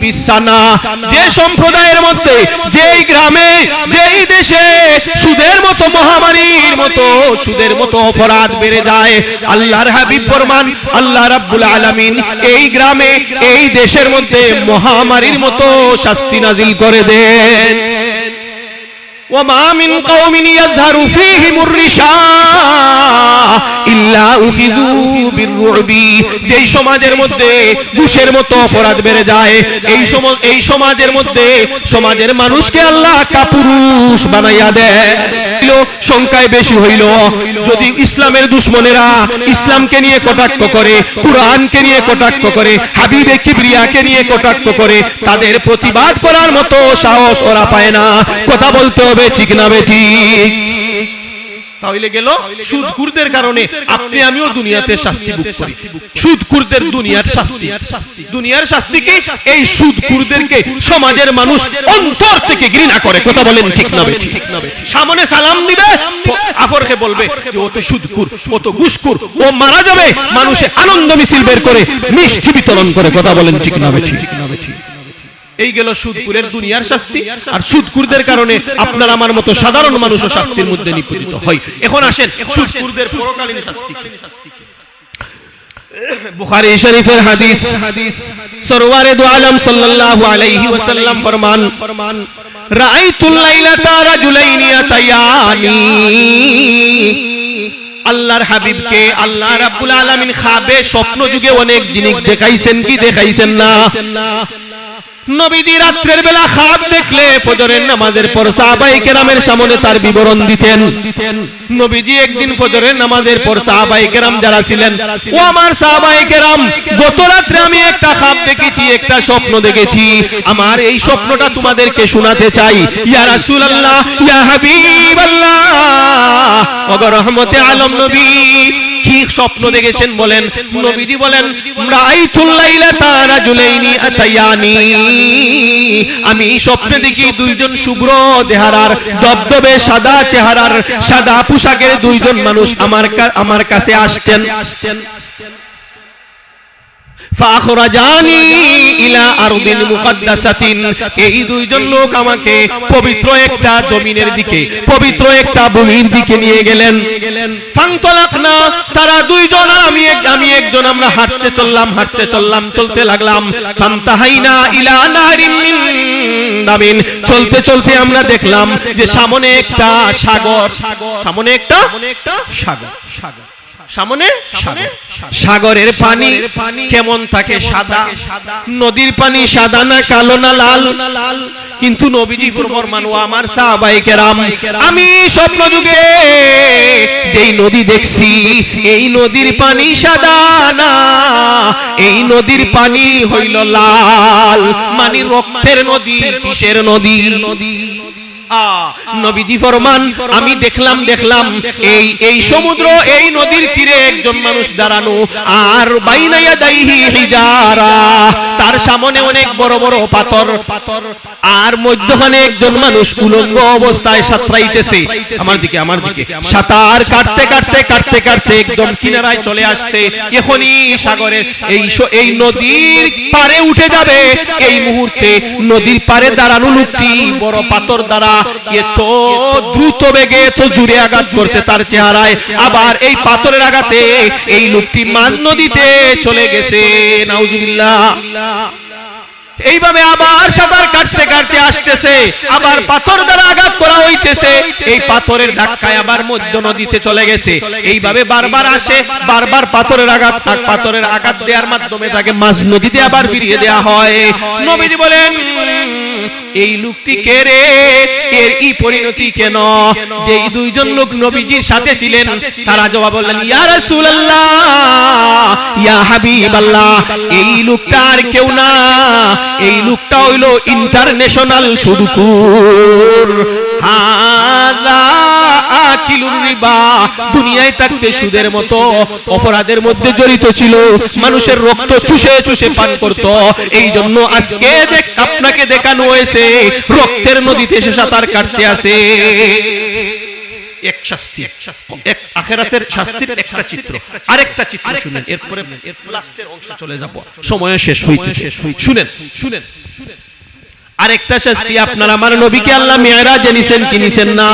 বিসানা। যে সম্প্রদায়ের মধ্যে, যেই গ্রামে, যেই দেশে সুদের মতো মহামারীর মতো সুদের মতো অপরাধ বেড়ে যায়, আল্লাহর হাবিব ফরমান আল্লাহ রাব্বুল আলামিন এই গ্রামে, এই দেশের মধ্যে মহামারীর মতো শাস্তি নাজিল করে দেন। ওয়ামা মিন কওমিন ইয়াযহারু ফীহিমুর রিশা ইল্লা উখিযু বিররুবি। যেই সমাজের মধ্যে ঘুষের মতো অপরাধ বেড়ে যায়, এই সমাজের মধ্যে সমাজের মানুষকে আল্লাহ কাপুরুষ বানাইয়া দেয়। সংখ্যায় বেশি হইল। যদি ইসলামের দুশমনেরা ইসলামকে নিয়ে কটাক্ষ করে, কুরআনকে নিয়ে কটাক্ষ করে, হাবিবে কিবরিয়াকে নিয়ে কটাক্ষ করে, তাদের প্রতিবাদ করার মতো সাহস ওরা পায় না। কথা বলতে হবে ঠিক না বেঠিক? তাহলে গেল সুদখোরদের কারণে আপনি আমিও দুনিয়াতে শাস্তি ভোগ করি। সুদখোরদের দুনিয়ার শাস্তি কি? এই সুদখোরদেরকে সমাজের মানুষ অন্তর থেকে ঘৃণা করে। কথা বলেন ঠিক না বেঠিক? সামনে সালাম দিবে, আফরকে বলবে যে ও তো সুদখোর, ও তো ঘুষখোর, ও মারা যাবে, মানুষে আনন্দ মিছিল বের করে মিষ্টি বিতরণ করে। কথা বলেন ঠিক না বেঠিক? এই গেল সুদখোরের দুনিয়ার শাস্তি। আর সুদখোরদের কারণে আপনার আমার মতো সাধারণ মানুষও শাস্তির মধ্যে নিপতিত হয়। এখন আসেন সুদখোরদের পরকালীন শাস্তি কি? বুখারী শরীফের হাদিস, সরওয়ারে দু আলম সাল্লাল্লাহু আলাইহি ওয়াসাল্লাম ফরমান, রাআইতুল লাইলাতা রাজুলাইনি আতায়ানি। আল্লাহর হাবিবকে আল্লাহ রাব্বুল আলামিন খাবে স্বপ্ন যুগে অনেক জিনিস দেখাইছেন কি দেখাইছেন না? নবীজি রাত্রের বেলা খাব দেখলে ফজরের নামাজের পর সাহাবায়ে কেরামের সামনে তার বিবরণ দিতেন। নবীজি একদিন ফজরের নামাজের পর সাহাবায়ে কেরাম যারা ছিলেন, ও আমার সাহাবায়ে কেরাম, গত রাত্রে আমি একটা খাব দেখেছি, একটা স্বপ্ন দেখেছি, আমার এই স্বপ্নটা তোমাদেরকে শোনাতে চাই। ইয়া রাসূলুল্লাহ, ইয়া হাবিবাল্লাহ, ওগো রহমতে আলম নবী, কি স্বপ্ন দেখেছেন বলেন? নবীজি বলেন, রাআইতুল লাইলাতা রাজুলাইনি আতায়ানি, আমি স্বপ্নে দেখি দুইজন শুভ্র দেহারার, দবদবে সাদা চেহারার, সাদা পোশাকের দুইজন মানুষ আমার কাছে আসছেন। ফাখরাজানি ইলা আরদিন মুকদ্দাসাতিন, এই দুইজন লোক আমাকে পবিত্র একটা জমিনের দিকে, পবিত্র একটা ভূমির দিকে নিয়ে গেলেন। ফান্তলাকনা, তারা দুইজন আর আমি একজন, আমরা হাঁটতে চললাম, চলতে লাগলাম। ফান্তাহাইনা ইলা নাহরিন মিন দামিন, চলতে চলতে আমরা দেখলাম যে সামনে একটা সাগর, সামনে একটা সাগর, সামনে সাগরের পানি কেমন থাকে? সাদা। নদীর পানি সাদা না কালো না লাল? কিন্তু নবীজি ফরমান, ও আমার সাহাবায়ে কেরাম, আমি স্বপ্ন যুগে যেই নদী দেখছি, এই নদীর পানি সাদা না, এই নদীর পানি হইল লাল, মানে রক্তের নদী। কিসের নদী? নবীজি ফরমান, আমি দেখলাম এই সমুদ্র, এই নদীর তীরে একজন মানুষ দাঁড়ানো, আর বাইনা ইয়াদাইহি হিজারা, তার সামনে অনেক বড় বড় পাথর, আর মধ্যখানে একজন মানুষ উলঙ্গ অবস্থায় সাঁতরাইতেছে আমার দিকে। সাঁতার কাটতে একদম কিনারায় চলে আসছে। এখনই সাগরের এই নদীর পারে উঠে যাবে। এই মুহূর্তে নদীর পারে দাঁড়ানো লোকটি বড় পাথর দ্বারা এত দ্রুত বেগে, এত জোরে আঘাত করছে তার চেহারায়, আবার এই পাথরের আঘাতে এই লোকটি মাঝ নদীতে চলে গেছে। নাউজুবিল্লাহ। এইভাবে আবার সাঁতার কাটতে আসতেছে, আবার পাথর দ্বারা আঘাত করা হইতেছে, এই পাথরের ধাক্কায় আবার মধ্য নদীতে চলে গেছে। এইভাবে বারবার আসে, বারবার পাথরের আঘাত দেওয়ার মাধ্যমে তাকে মাঝ নদীতে আবার ফিরিয়ে দেওয়া হয়। নবীজি বলেন, এই লোকটি কে রে? এর এই পরিণতি কেন? যে দুইজন লোক নবীজির সাথে ছিলেন, তারা জবাব বললেন, ইয়া রাসূলুল্লাহ, ইয়া হাবিবাল্লাহ, এই লোকটা আর কেউ না, এই লোকটা হইল ইন্টারন্যাশনাল সুদখোর। হাযা আকিলুর রিবা, দুনিয়ায় থাকতে সুদের মতো অপরাধের মধ্যে জড়িত ছিল, মানুষের রক্ত চুষে পান করত। এই জন্য আজকে আপনাকে দেখানো হয়েছে রক্তের নদীতে সে সাঁতার কাটতে আছে। এক শাস্তি, এক আখিরাতের শাস্তির একটা চিত্র। আরেকটা চিত্র শুনেন, এরপরে লাস্টের অংশে চলে যাব, সময় শেষ হইতেছে। শুনেন আরেকটা শাস্তি। আপনার আমার নবীকে আল্লাহ মেরাজ এনেছেন কি নিছেন না?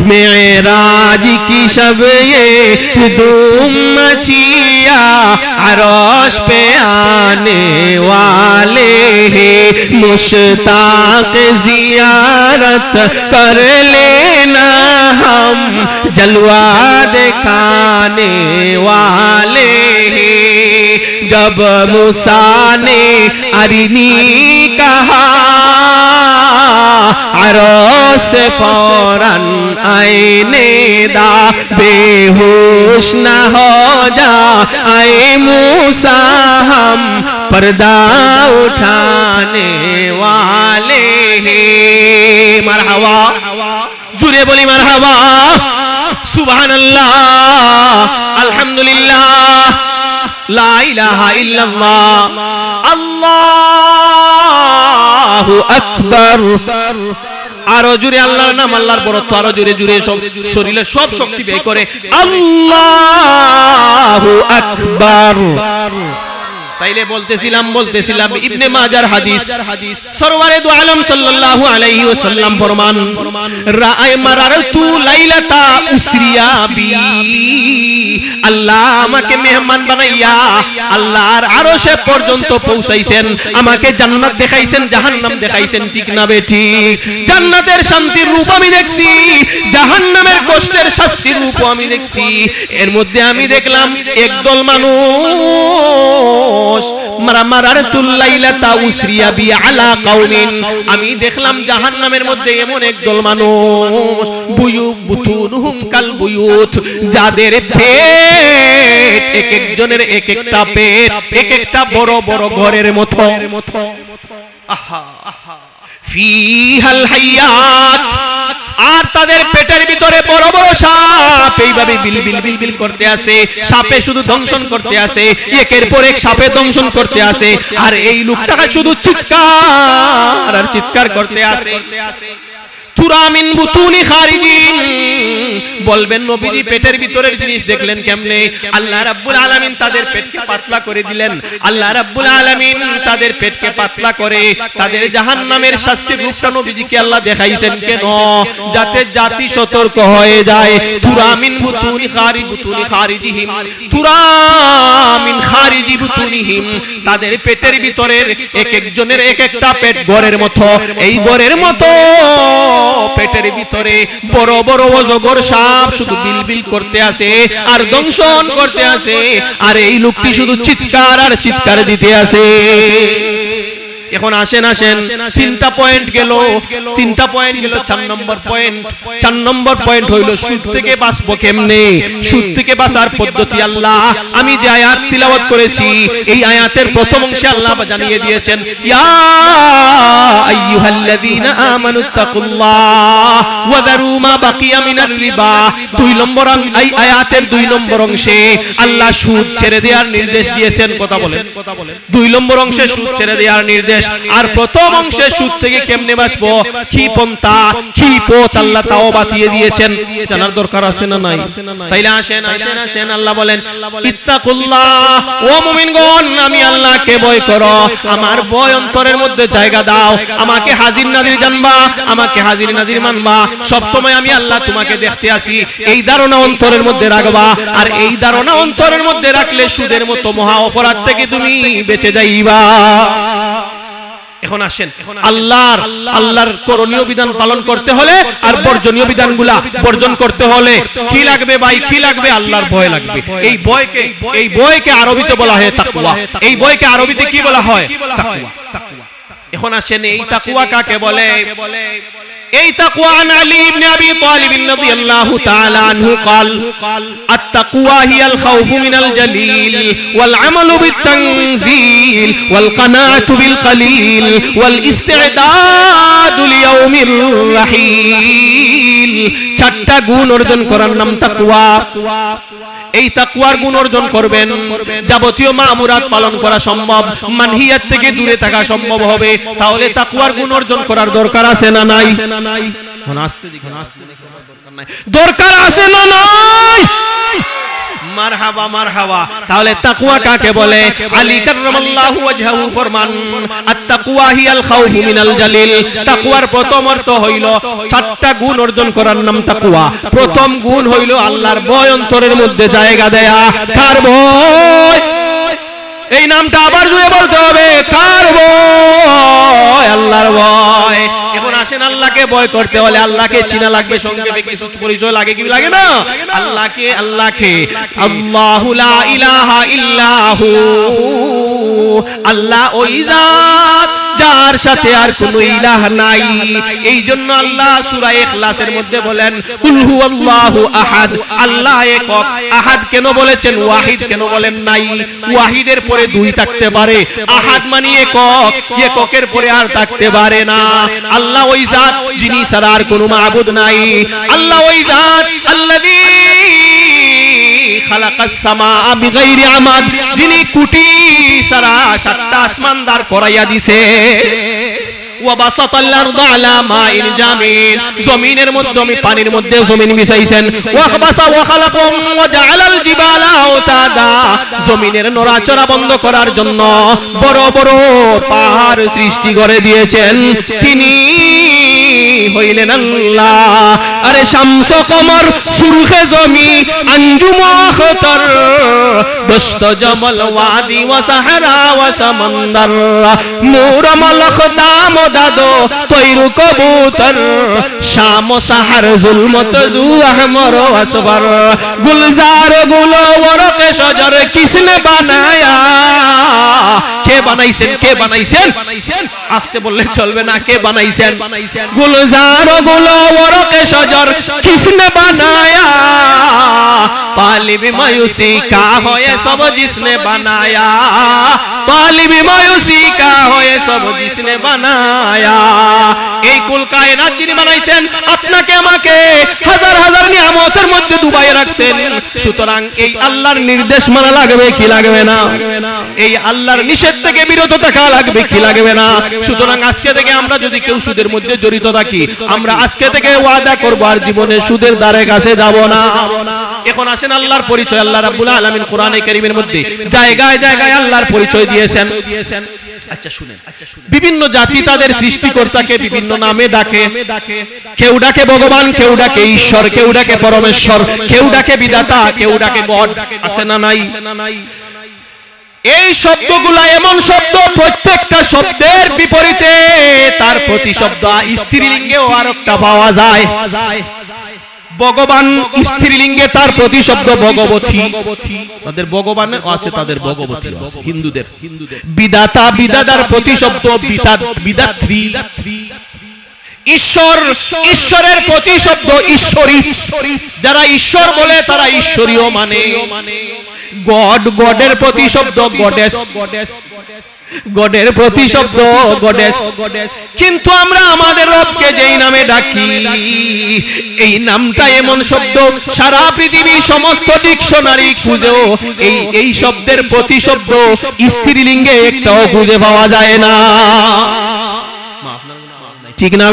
মেরাজ কি সব ये धूम मचिया अरश पे आने वाले हैं, मुश्ताक जियारत कर लेना हम जलवा दिखाने वाले हैं। जब मूसा ने अरिनी कहा अरश से फौरन आईने दा, बेहोश न हो जा आए मूसा, हम पर्दा उठाने वाले हैं। मरहबा, जुरे बोली मरहबा, सुबहानल्लाह, अल्हम्दुलिल्लाह, ला इलाहा इल्लल्लाह, আল্লাহু আকবার। আরো জোরে আল্লাহর নাম, আল্লাহর বরত্ব আরো জোরে জোরে সব শরীরের সব শক্তি ব্যয় করে আল্লাহু আকবার। তাইলে বলতেছিলাম ইবনে মাজার হাদিস, সরওয়ারে দু আলম সাল্লাল্লাহু আলাইহি ওয়াসাল্লাম ফরমান, রাআই মারারতু লাইলাতা উসরিয়া বি, আল্লাহ আমাকে মেহমান বানাইয়া আল্লাহর আরশে পর্যন্ত পৌঁছাইছেন, আমাকে জান্নাত দেখাইছেন, জাহান্নাম দেখাইছেন। ঠিক না বেঠিক? জান্নাতের শান্তির রূপ আমি দেখছি, জাহান্নামের কষ্টের শাস্তির রূপ আমি দেখছি। এর মধ্যে আমি দেখলাম একদল মানুষ মারাতুল লাইলাতা উসরিয়া বি আলা কওমিন, আমি দেখলাম জাহান্নামের মধ্যে এমন একদল মানুষ বুতুনুহুম কাল বুয়ুত, যাদের পেট এক একজনের এক একটা পেট এক একটা বড় বড় ঘরের মতো। আহা ফিহাল হায়াত, আর তাদের পেটের ভিতরে বড় বড় সাপ এইভাবে বিলবিল বিলবিল করতে আছে। সাপে শুধু দংশন করতে আছে, একের পর এক সাপে দংশন করতে আছে, আর এই লোকটাকে শুধু চিৎকার আর চিৎকার করতে আছে। তুরামিন বুতুনি খারিজিন, বলবেন নবীজি পেটের ভিতরের জিনিস দেখলেন কেমনে? আল্লাহ রাব্বুল আলামিন তাদের পেটকে পাতলা করে দিলেন। আল্লাহ রাব্বুল আলামিন তাদের পেটকে পাতলা করে তাদের জাহান্নামের শাস্তির রূপটা নবীজিকে আল্লাহ দেখাইছেন কেন? যাতে জাতি সতর্ক হয়ে যায়। তুরামিন বুতুনি খারিজিহিম, তুরামিন খারিজি বুতুনিহিম, তাদের পেটের ভিতরের এক একজনের এক একটা পেট গড়ের মতো। এই গড়ের মতো পেটের ভিতরে বড় বড় অজগর সাপ শুধু বিলবিল করতে আছে আর দংশন করতে আছে, আর এই লোকটি শুধু চিৎকার আর চিৎকার দিতে আছে। এখন আসেন তিনটা পয়েন্ট গেল, তিনটা পয়েন্ট গেল। 4 নম্বর পয়েন্ট হইল সুদ থেকে বাঁচবো কেমনে, সুদ থেকে বাঁচার পদ্ধতি। আল্লাহ আমি যে আয়াত তিলাওয়াত করেছি এই আয়াতের প্রথম অংশে আল্লাহ জানিয়ে দিয়েছেন, ইয়া আইয়ুহাল্লাযীনা আমানুত্তাকুল্লাহ ওয়া যারু মা বাকিয়া মিনার রিবা। 2 নম্বর এই আয়াতের 2 নম্বর অংশে আল্লাহ সুদ ছেড়ে দেওয়ার নির্দেশ দিয়েছেন। কথা বলেন। 2 নম্বর অংশে সুদ ছেড়ে দেওয়ার নির্দেশ, আর প্রথম অংশে সুদ থেকে কেমনে বাঁচবো, কি পন্থা কি পথ আল্লাহ তাও বাতিয়ে দিয়েছেন। জানার দরকার আছে না নাই? তাইলে আসেন আল্লাহ বলেন, ইত্তাকুল্লাহ, ও মুমিনগণ আমি আল্লাহকে ভয় করো, আমার ভয় অন্তরের মধ্যে জায়গা দাও, আমাকে হাজির নাজির জানবা, আমাকে হাজির নাজির মানবা, সব সময় আমি আল্লাহ তোমাকে দেখতে আসি এই ধারণা অন্তরের মধ্যে রাখবা। আর এই ধারণা অন্তরের মধ্যে রাখলে সুদের মতো মহা অপরাধ থেকে তুমি বেঁচে যাইবা। এখন আসেন আল্লাহর করণীয় বিধান পালন করতে হলে আর বর্জনীয় বিধানগুলা বর্জন করতে হলে কি লাগবে ভাই? কি লাগবে? আল্লাহর ভয় লাগবে। এই ভয়কে আরবিতে বলা হয় তাকওয়া। এই ভয়কে আরবিতে কি বলা হয়? তাকওয়া। এখন আসেন এই তাকওয়া কাকে বলে? এই তাকওয়া আন আলী ইবনে আবি তালিব রাদিয়াল্লাহু তাআলা আনহু قال التقوى هي الخوف من الجليل والعمل بالتنزيل والقناعة بالقليل والاستعداد ليوم الرحيل। 4টা গুণ অর্জন করার নাম তাকওয়া। এই তাকওয়ার গুণ অর্জন করবেন, যাবতীয় মামুরাত পালন করা সম্ভব, মানহিয়াত থেকে দূরে থাকা সম্ভব হবে। তাহলে তাকওয়ার গুণ অর্জন করার দরকার আছে না নাই? দরকার আছে না নাই? মারহাবা মারহাবা। তাহলে তাকওয়া কাকে বলে? আলী কাররামাল্লাহু ওয়াজহাহু ফরমান, আত-তাকওয়া হিয়াল খাউফু মিনাল জালিল। তাকওয়ার প্রথম অর্থ হইল 4টা গুণ অর্জন করার নাম তাকওয়া। প্রথম গুণ হইল আল্লাহর ভয় অন্তরের মধ্যে জায়গা দেয়া। কার ভয়? এই নামটা আবার জুড়ে বলতে হবে, কার ভয়? আল্লাহর ভয়। এখন আসেন আল্লাহকে ভয় করতে হলে আল্লাহকে চিনা লাগবে, সংক্ষেপে কিছু পরিচয় লাগে কি লাগে না? আল্লাহকে আল্লাহু লা ইলাহা ইল্লাহু, আল্লাহ ওই জাত যার সাথে আর কোনো ইলাহ নাই। এই জন্য আল্লাহ সূরা ইখলাসের মধ্যে বলেন কুল হুয়াল্লাহু আহাদ, আল্লাহ একক। আহাদ কেন বলেছেন? ওয়াহিদ কেন বলেন নাই? ওয়াহিদের পরে 2 থাকতে পারে, আহাদ মানে একক, এককের পরে আর থাকতে পারে না। আল্লাহ ওই জাত যিনি ছাড়া আর কোনো মাবুদ নাই। আল্লাহ ওই জাত আল্লাযী খালাকাস সামাআ বিগাইরি আমাদ, যিনি কুটি সারা 7টা আসমান দাঁড় করাইয়া দিছে। ওয়া বাসাতাল আরদা আলা মাইন জামিল, জমিনের মধ্যে আমি পানির মধ্যে জমিন বিছাইছেন। ওয়া বাসা ওয়া খালাকাম ওয়া জাআলাল জিবালা আওতাদা, জমিনের নড়াচড়া বন্ধ করার জন্য বড় বড় পাহাড় সৃষ্টি করে দিয়েছেন তিনি। হইলেন আল্লাহ। আরে শামস কমর সুরখে জমি আঞ্জুম আখতার দস্ত জমল ওয়াদি ওয়া সাহরা ওয়া সমন্দর নূর মলখ দাম দাদো তৈরু কবুতর শাম সাহার জুলমত জু আহমর আসবার গুলজার গুলো ওরকে শজর কিসনে বানায়া কে বানাইছেন কে বানাইছেন আস্তে বললে চলবে না কে বানাইছেন গুলজার গুলো ওরকে শজর কিসনে বানায়া तालिब मायूसी का हो ये सब जिसने बनाया तालिब मायूसी का हो ये सब जिसने बनाया এই কুল কায়নাত যিনি বানাইছেন আপনাকে আমাকে হাজার হাজার নিয়ামতের মধ্যে ডুবাই রাখছেন সুতরাং এই আল্লাহর নির্দেশ মানা লাগবে কি লাগবে না এই আল্লাহর নিষেধ থেকে বিরত থাকা লাগবে কি লাগবে না সুতরাং আজকে থেকে আমরা যদি কেউ সুদের মধ্যে জড়িত থাকি আমরা আজকে থেকে ওয়াদা করব আর জীবনে সুদের দ্বারে কাছে যাব না এখন আসেন আল্লাহর পরিচয় আল্লাহ রাব্বুল আলামিন কোরআনে কারীমের মধ্যে জায়গায় জায়গায় আল্লাহর পরিচয় দিয়েছেন আচ্ছা শুনেন বিভিন্ন জাতি তাদের সৃষ্টিকর্তাকে বিভিন্ন নামে ডাকে কেউ ডাকে ভগবান কেউ ডাকে ঈশ্বর কেউ ডাকে পরমেশ্বর কেউ ডাকে বিধাতা কেউ ডাকে গড আছে না নাই এই শব্দগুলা এমন শব্দ প্রত্যেকটা শব্দের বিপরীতে তার প্রতিশব্দ স্ত্রীলিঙ্গেও আরেকটা পাওয়া যায় ভগবান স্ত্রীলিঙ্গে তার প্রতিশব্দ ভগবতী তাদের ভগবানের আছে তাদের ভগবতী আছে হিন্দুদের বিধাতা বিধাতার প্রতিশব্দ বিধাত্রী ঈশ্বর ঈশ্বরের প্রতিশব্দ ঈশ্বরী যারা ঈশ্বর বলে তারা ঈশ্বরীয় মানে গড গডের প্রতিশব্দ গডেস গডের প্রতিশব্দ গডেস কিন্তু আমরা আমাদের রবকে যেই নামে ডাকি এই নামটা এমন শব্দ সারা পৃথিবী সমস্ত ডিকশনারি খুঁজেও এই শব্দের প্রতিশব্দ স্ত্রীলিঙ্গে একটাও খুঁজে পাওয়া যায় না ঠিক না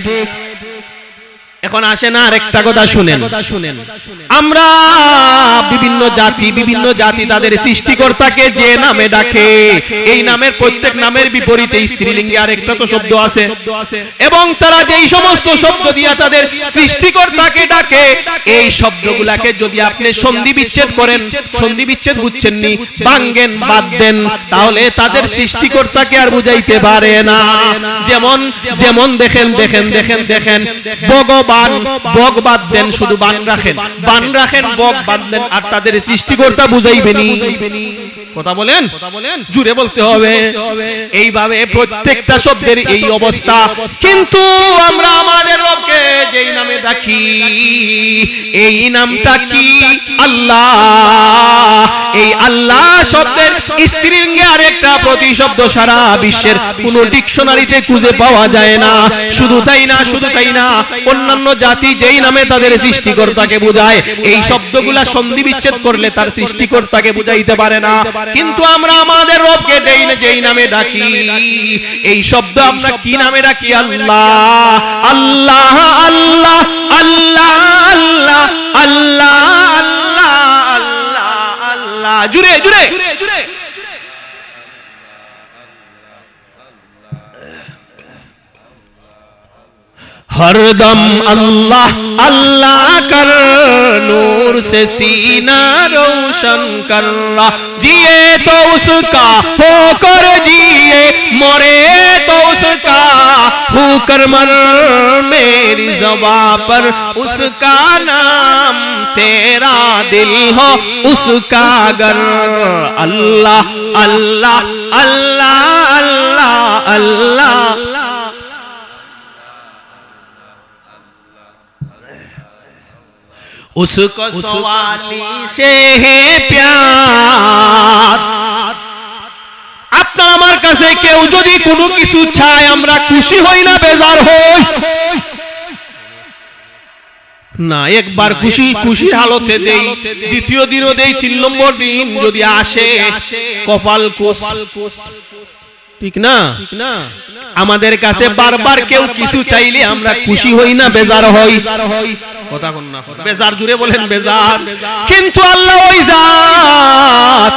ঠিক এখন আসে না আরেকটা কথা শুনেন আমরা বিভিন্ন জাতি তাদের সৃষ্টিকর্তাকে যে নামে ডাকে এই নামের প্রত্যেক নামের বিপরীতে স্ত্রীলিঙ্গে আরেকটা তো শব্দ আছে এবং তারা যেই সমস্ত শব্দ দিয়া তাদের সৃষ্টিকর্তাকে ডাকে এই শব্দগুলাকে যদি আপনি সন্ধি বিচ্ছেদ করেন সন্ধি বিচ্ছেদ বুঝছেন নি ভাঙেন বাদ দেন তাহলে তাদের সৃষ্টিকর্তাকে আর বুঝাইতে পারে না যেমন যেমন দেখেন ভগবান বগ বাদ দেন শুধু বান রাখেন বগ বাদ দেন আর তাদের সৃষ্টিকর্তা বুঝাইবেনি কথা বলেন জুড়ে বলতে হবে এইভাবে প্রত্যেকটা শব্দের এই অবস্থা কিন্তু আমরা আমাদের রবকে যেই নামে ডাকি এই নামটা কি আল্লাহ এই আল্লাহ শব্দের স্ত্রীলিঙ্গে আরেকটা প্রতিশব্দ সারা বিশ্বের কোনো ডিকশনারিতে খুঁজে পাওয়া যায় না শুধু তাই না অন্যান্য জাতি যেই নামে তাদের সৃষ্টিকর্তাকে বোঝায় এই শব্দগুলা সন্ধি বিচ্ছেদ করলে তার সৃষ্টিকর্তাকে বুঝাইতে পারে না কিন্তু আমরা আমাদের রবকে যেই নামে ডাকি এই শব্দ আমরা কি নামে ডাকি আল্লাহ আল্লাহ আল্লাহ আল্লাহ আল্লাহ আল্লাহ আল্লাহ আল্লাহ জুড়ে हरदम अल्लाह अल्लाह कर नूर से सीना रोशन कर रहा जिए तो उसका होकर जिए मरे तो उसका होकर मर मेरी ज़बां पर उसका नाम तेरा दिल हो उसका गर अल्लाह अल्लाह अल्लाह अल्लाह अल्लाह उसको सवाली से है प्यार আপনার আমার কাছে কেউ যদি কোনো কিছু চায় আমরা খুশি হই না বেজার হই না একবার খুশি হালতে দেই দ্বিতীয় দিনও দেই 3 নম্বর দিন যদি আসে কপাল কোস ঠিক না আমাদের কাছে বারবার কেউ কিছু চাইলে আমরা খুশি হই না বেজার হই কথা কোন না বেজার জুড়ে বলেন বেজার কিন্তু আল্লাহ ওই জাত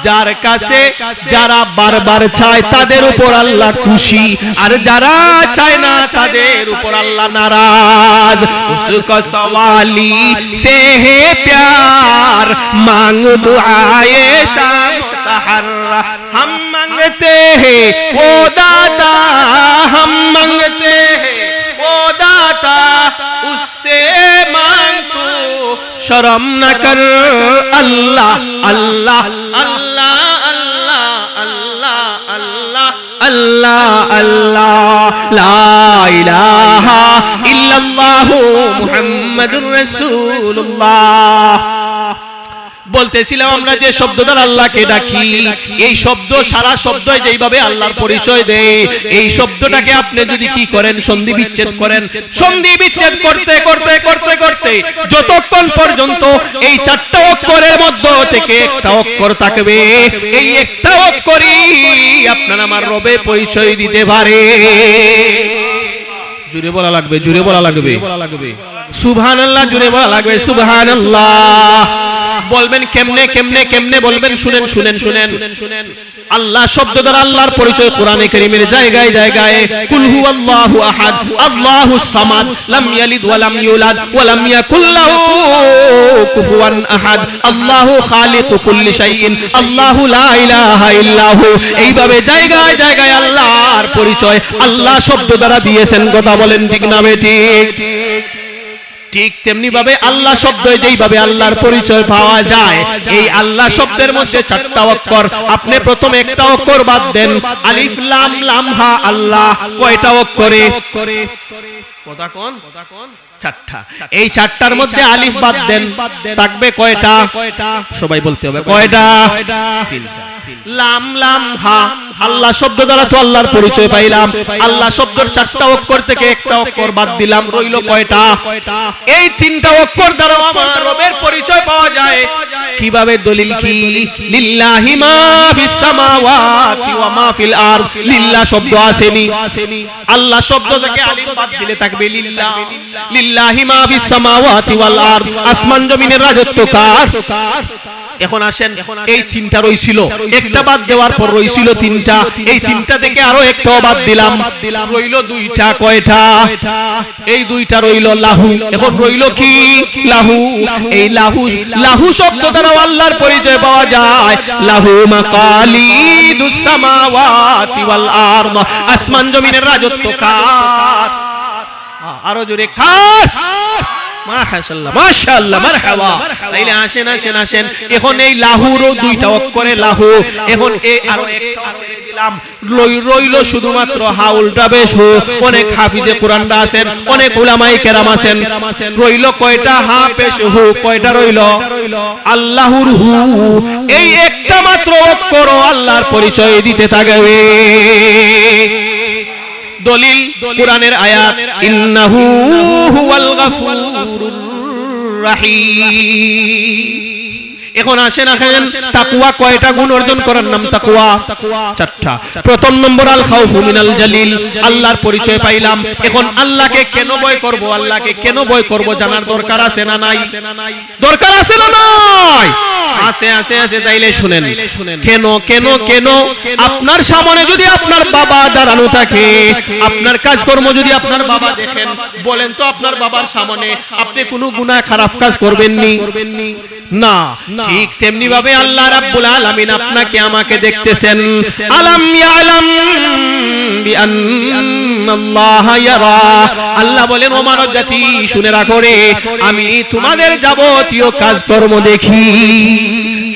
যার কাছে যারা বারবার চায় তাদের উপর আল্লাহ খুশি, আর যারা চায় না তাদের উপর আল্লাহ নারাজ। উসকো সওয়ালি সে হে প্যার মাंग दुआए शाम सहर, हम मांगते हैं वो दाता, हम मांगते हैं वो दाता, उससे मांग तू शर्म न कर। अल्लाह अल्लाह अल्लाह अल्लाह अल्लाह अल्लाह अल्लाह ला इलाहा इल्लल्लाह मुहम्मदुर রাসূলুল্লাহ। বলতেছিলাম আমরা যে শব্দ দ্বারা আল্লাহকে ডাকি, এই শব্দ সারা শব্দ যেইভাবে আল্লাহর পরিচয় দেয়, এই শব্দটাকে আপনি যদি কি করেন সন্ধি বিচ্ছেদ করেন, সন্ধি বিচ্ছেদ করতে করতে করতে করতে যতক্ষণ পর্যন্ত এই চারটা অক্ষরের মধ্য থেকে একটা অক্ষর থাকবে, এই একটা অক্ষরই আপনার আমার রবে পরিচয় দিতে পারে। জুড়ে বলা লাগবে, জুড়ে বলা লাগবে, সুবহানাল্লাহ, জুড়ে বলা লাগবে সুবহানাল্লাহ। বলবেন কেমনে কেমনে কেমনে বলবেন, শুনেন শুনেন শুনেন শুনেন। আল্লাহ শব্দ দ্বারা আল্লাহর পরিচয় কোরআনে কারীমের জায়গায় জায়গায় কুল হুয়াল্লাহু আহাদ আল্লাহুস সামাদ লাম ইয়ালিদ ওয়া লাম ইউলাদ ওয়া লাম ইয়াকুল লাহু কুফুয়ান আহাদ আল্লাহু খালিকু কুল্লি শাইইন আল্লাহু লা ইলাহা ইল্লাহু। এইভাবে জায়গায় জায়গায় আল্লাহর পরিচয় আল্লাহ শব্দ দ্বারা দিয়েছেন। কথা বলেন ঠিক না বেঠিক? ঠিক তেমনি ভাবে আল্লাহ শব্দ যেইভাবে আল্লাহর পরিচয় পাওয়া যায়, এই আল্লাহ শব্দের মধ্যে চারটা অক্ষর, আপনি প্রথমে একটা অক্ষর বাদ দেন, আলিফ লাম লাম হা আল্লাহ, কয়টা অক্ষরে? কথা কোন? চারটা। এই চারটার মধ্যে আলিফ বাদ দেন, থাকবে কয়টা? সবাই বলতে হবে কয়টা? তিনটা। লাম লাম হা আল্লাহ শব্দ দ্বারা তো আল্লাহর পরিচয় পাইলাম, আল্লাহ শব্দের চারটা অক্ষর থেকে একটা অক্ষর বাদ দিলাম, রইল কয়টা? এই তিনটা অক্ষর দ্বারা আমার রবের পরিচয় পাওয়া যায়। কিভাবে? দলিল কি? লিল্লাহি মা ফিস সামাওয়াতি ওয়া মা ফিল আরদ। লিল্লাহ শব্দ আসেনি, আল্লাহ শব্দ থেকে আলিফ বাদ দিলে থাকবে লিল্লাহ। লিল্লাহি মা ফিস সামাওয়াতি ওয়াল আরদ, আসমান জমিনের রাজত্ব কার? এখন আসেন, এই তিনটা রইছিল, একটা বাদ দেওয়ার পর রইছিল তিনটা, এই তিনটা থেকে আরো একটা বাদ দিলাম, রইল দুইটা। কয়টা? এই দুইটা রইল লাহু। এখন রইল কি? লাহু। এই লাহু, লাহু শব্দ দ্বারা আল্লাহর পরিচয় পাওয়া যায়। লাহু মাকালিদুস সামাওয়াতি ওয়াল আরদ, আসমান জমিনের রাজত্ব কার? আরো জোরে কার? মাশাআল্লাহ মাশাআল্লাহ মারহাবা। তাইলে আসেন আসেন আসেন, এখন এই লাহুরও দুইটা অক্ষরে লাহু, এখন এই আরো একটা অক্ষরে দিলাম, রইল শুধুমাত্র হাউলটা বেশ হু। অনেক হাফিজে কোরআনরা আছেন, অনেক উলামায়ে কেরাম আছেন, রইল কয়টা? হা পেশ হু। কয়টা রইল? আল্লাহুর হু। এই একটা মাত্র অক্ষর আল্লাহর পরিচয় দিতে থাকবে। দলিল কোরআনের আয়াত, ইন্নাহু হুয়াল গাফুরুর রাহিম। এখন আসেন আসেন, তাকওয়া কয়টা গুণ অর্জন করার নাম তাকওয়া? চারটা। প্রথম নম্বর আল খাউফু মিনাল জালিল, আল্লাহর পরিচয় পাইলাম। এখন আল্লাহকে কেন ভয় করব, আল্লাহকে কেন ভয় করব জানার দরকার আছে না নাই? দরকার আছে না নাই? আছে আছে আছে। তাইলে শুনেন কেন কেন কেন। আপনার সামনে যদি আপনার বাবা দাঁড়ানো থাকে, আপনার কাজকর্ম যদি আপনার বাবা দেখেন, বলেন তো আপনার বাবার সামনে আপনি কোনো গুনাহ খারাপ কাজ করবেননি? না। ঠিক তেমনি ভাবে আল্লাহ রাব্বুল আলামিন আপনাকে আমাকে দেখতেছেন। আলাম ইয়ালাম বিআন্নাল্লাহ ইয়ারা, আল্লাহ বলেন ও মানব জাতি শুনে রাখো রে, আমি তোমাদের যাবতীয় কাজকর্ম দেখি।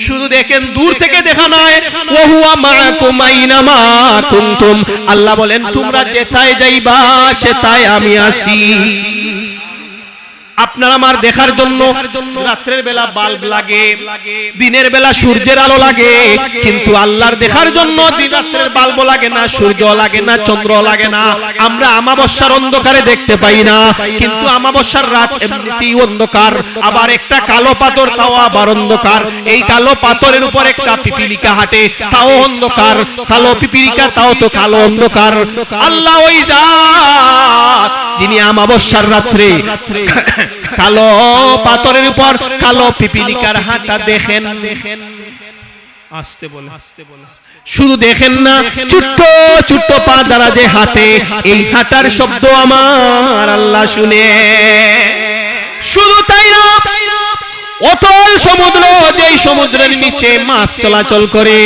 শুধু দেখেন, দূর থেকে দেখা নয়। ওয়া হুয়া মাআকুম আইনামা কুনতুম, আল্লাহ বলেন তোমরা যেথায় যাইবা সেথায় আমি আছি। আপনার আমার দেখার জন্য রাত্রের বেলা বাল্ব লাগে, দিনের বেলা সূর্যের আলো লাগে, কিন্তু আল্লাহর দেখার জন্য দিন রাত্রের বাল্ব লাগে না, সূর্য লাগে না, চন্দ্র লাগে না। আমরা আমাবস্যার অন্ধকারে দেখতে পাই না, কিন্তু আমাবস্যার রাত এমনিতেই অন্ধকার। আবার একটা কালো পাথর, তাও আবার অন্ধকার। এই কালো পাথরের উপর একটা পিপিলিকা হাঁটে, তাও অন্ধকার। কালো পিপিলিকা, তাও তো কালো অন্ধকার। আল্লাহ ওই জাত যিনি আমাবস্যার রাত্রে কালো পাথরের উপর কালো পিপিলিকার হাঁটা দেখেন। আসতে বলে শুধু দেখেন না ছোট্ট ছোট্ট পা দ্বারা যে হাঁটে এই হাঁটার শব্দ আমার আল্লাহ শুনে। শুধু তাই না, অতল সমুদ্র, যেই সমুদ্রের নিচে মাছ চলাচল করে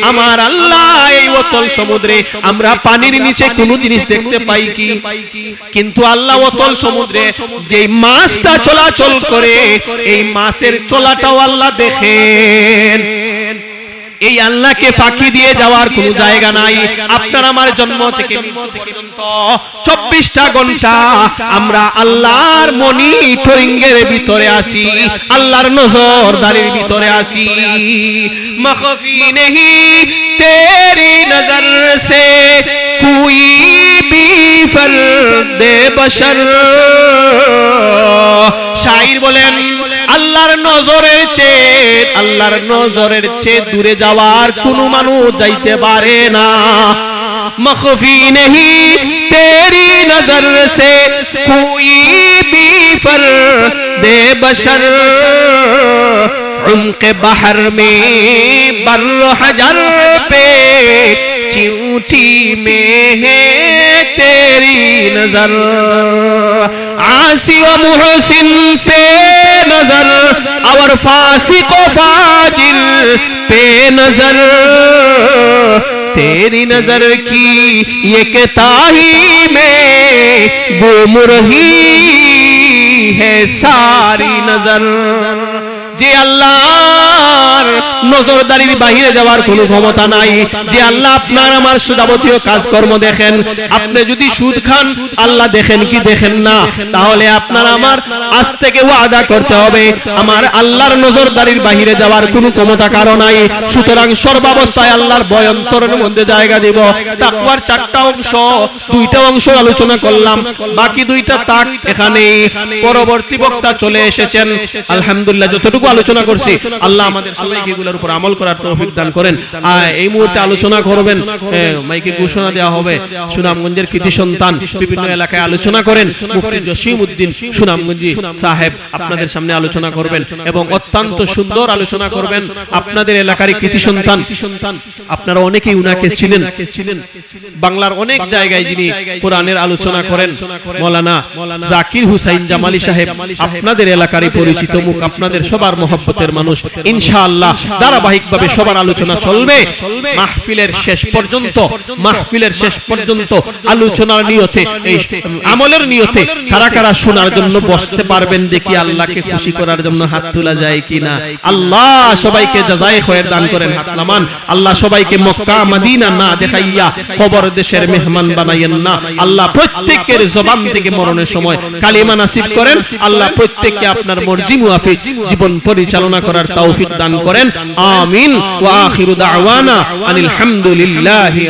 আমার আল্লাহ, এই অতল সমুদ্রে আমরা পানির নিচে কোনো জিনিস দেখতে পাই কি? কিন্তু আল্লাহ অতল সমুদ্রে যেই মাছটা চলাচল করে এই মাছের চলাটাও আল্লাহ দেখেন। এই আল্লাহকে ফাঁকি দিয়ে যাওয়ার কোনো জায়গা নাই। আপনার আমার জন্ম থেকে মৃত্যু পর্যন্ত 24টা ঘন্টা আমরা আল্লাহর মনিটরিং এর ভিতরে আছি, আল্লাহর নজরদারির ভিতরে আছি। মখফি নেহি তেরি নজর সে কোই ভি ফরদে বশর। শাইর বলেন আল্লাহর নজরের চেয়ে, আল্লাহর নজরের চেয়ে দূরে যাওয়ার কোনো মানুষ যাইতে পারে না। মখফি নেহি তেরি নজর সে কোই ভি ফরদে বশর। उनके बहर में बर हजर पे चिंटी में है तेरी नजर। आसी व मुहसिन पे नजर और फासिक व फाजिल पे नजर। तेरी नजर की ये कोताही में गुम रही है सारी नजर। যে আল্লাহর নজরদারির বাইরে যাওয়ার কোনো ক্ষমতা নাই, যে আল্লাহ আপনার আমার যাবতীয় কাজকর্ম দেখেন। আপনি যদি সুদ খান আল্লাহ দেখেন কি দেখেন না? তাহলে আপনার আমার আজ থেকে ওয়াদা করতে হবে আমার আল্লাহর নজরদারির বাইরে যাওয়ার কোনো ক্ষমতা কারো নাই। সুতরাং সর্বাবস্থায় আল্লাহর ভয় অন্তরের মধ্যে জায়গা দিব। তাকওয়ার 4টা অংশ, 2টা অংশ আলোচনা করলাম, বাকি 2টা তাক এখানে পরবর্তী বক্তা চলে এসেছেন। আলহামদুলিল্লাহ যতটুকু আলোচনা করছি আল্লাহ আমাদের সবাইকে এগুলোর উপর আমল করার তৌফিক দান করেন। এই মুহূর্তে আলোচনা করবেন, মাইকে ঘোষণা দেওয়া হবে সুনামগঞ্জের কৃতি সন্তান, বিভিন্ন এলাকায় আলোচনা করেন মুফতি জসিমউদ্দিন সুনামগঞ্জি সাহেব আপনাদের সামনে আলোচনা করবেন এবং অত্যন্ত সুন্দর আলোচনা করবেন। আপনাদের এলাকার কৃতি সন্তান, আপনারা অনেকেই উনাকে ছিলেন, বাংলার অনেক জায়গায় যিনি কোরআনের আলোচনা করেন মাওলানা জাকির হুসাইন জামালি সাহেব আপনাদের এলাকারই পরিচিত মুখ, আপনাদের সবার মহব্বতের মানুষ। ইনশাআল্লাহ ধারাবাহিকভাবে সবার আলোচনা চলবে মাহফিলের শেষ পর্যন্ত। মাহফিলের শেষ পর্যন্ত আলোচনার নিয়তে, এই আমলের নিয়তে কারা কারা শোনার জন্য বসতে পারবেন দেখি আল্লাহকে খুশি করার জন্য হাত তোলা যায় কিনা। আল্লাহ সবাইকে জাযায়ে খয়র দান করেন, হাত নামান। আল্লাহ সবাইকে মক্কা মদিনা না দেখাইয়া কবর দেশের মেহমান বানাইয়েন না। আল্লাহ প্রত্যেকের জবান থেকে মরণের সময় কালিমা নসিব করেন। আল্লাহ প্রত্যেককে আপনার মর্জি মুআফিক জীবন পরিচালনা করার তৌফিক দান করেন। আমিন ওয়া আখিরু দাওয়ানা আনিল হামদুলিল্লাহি।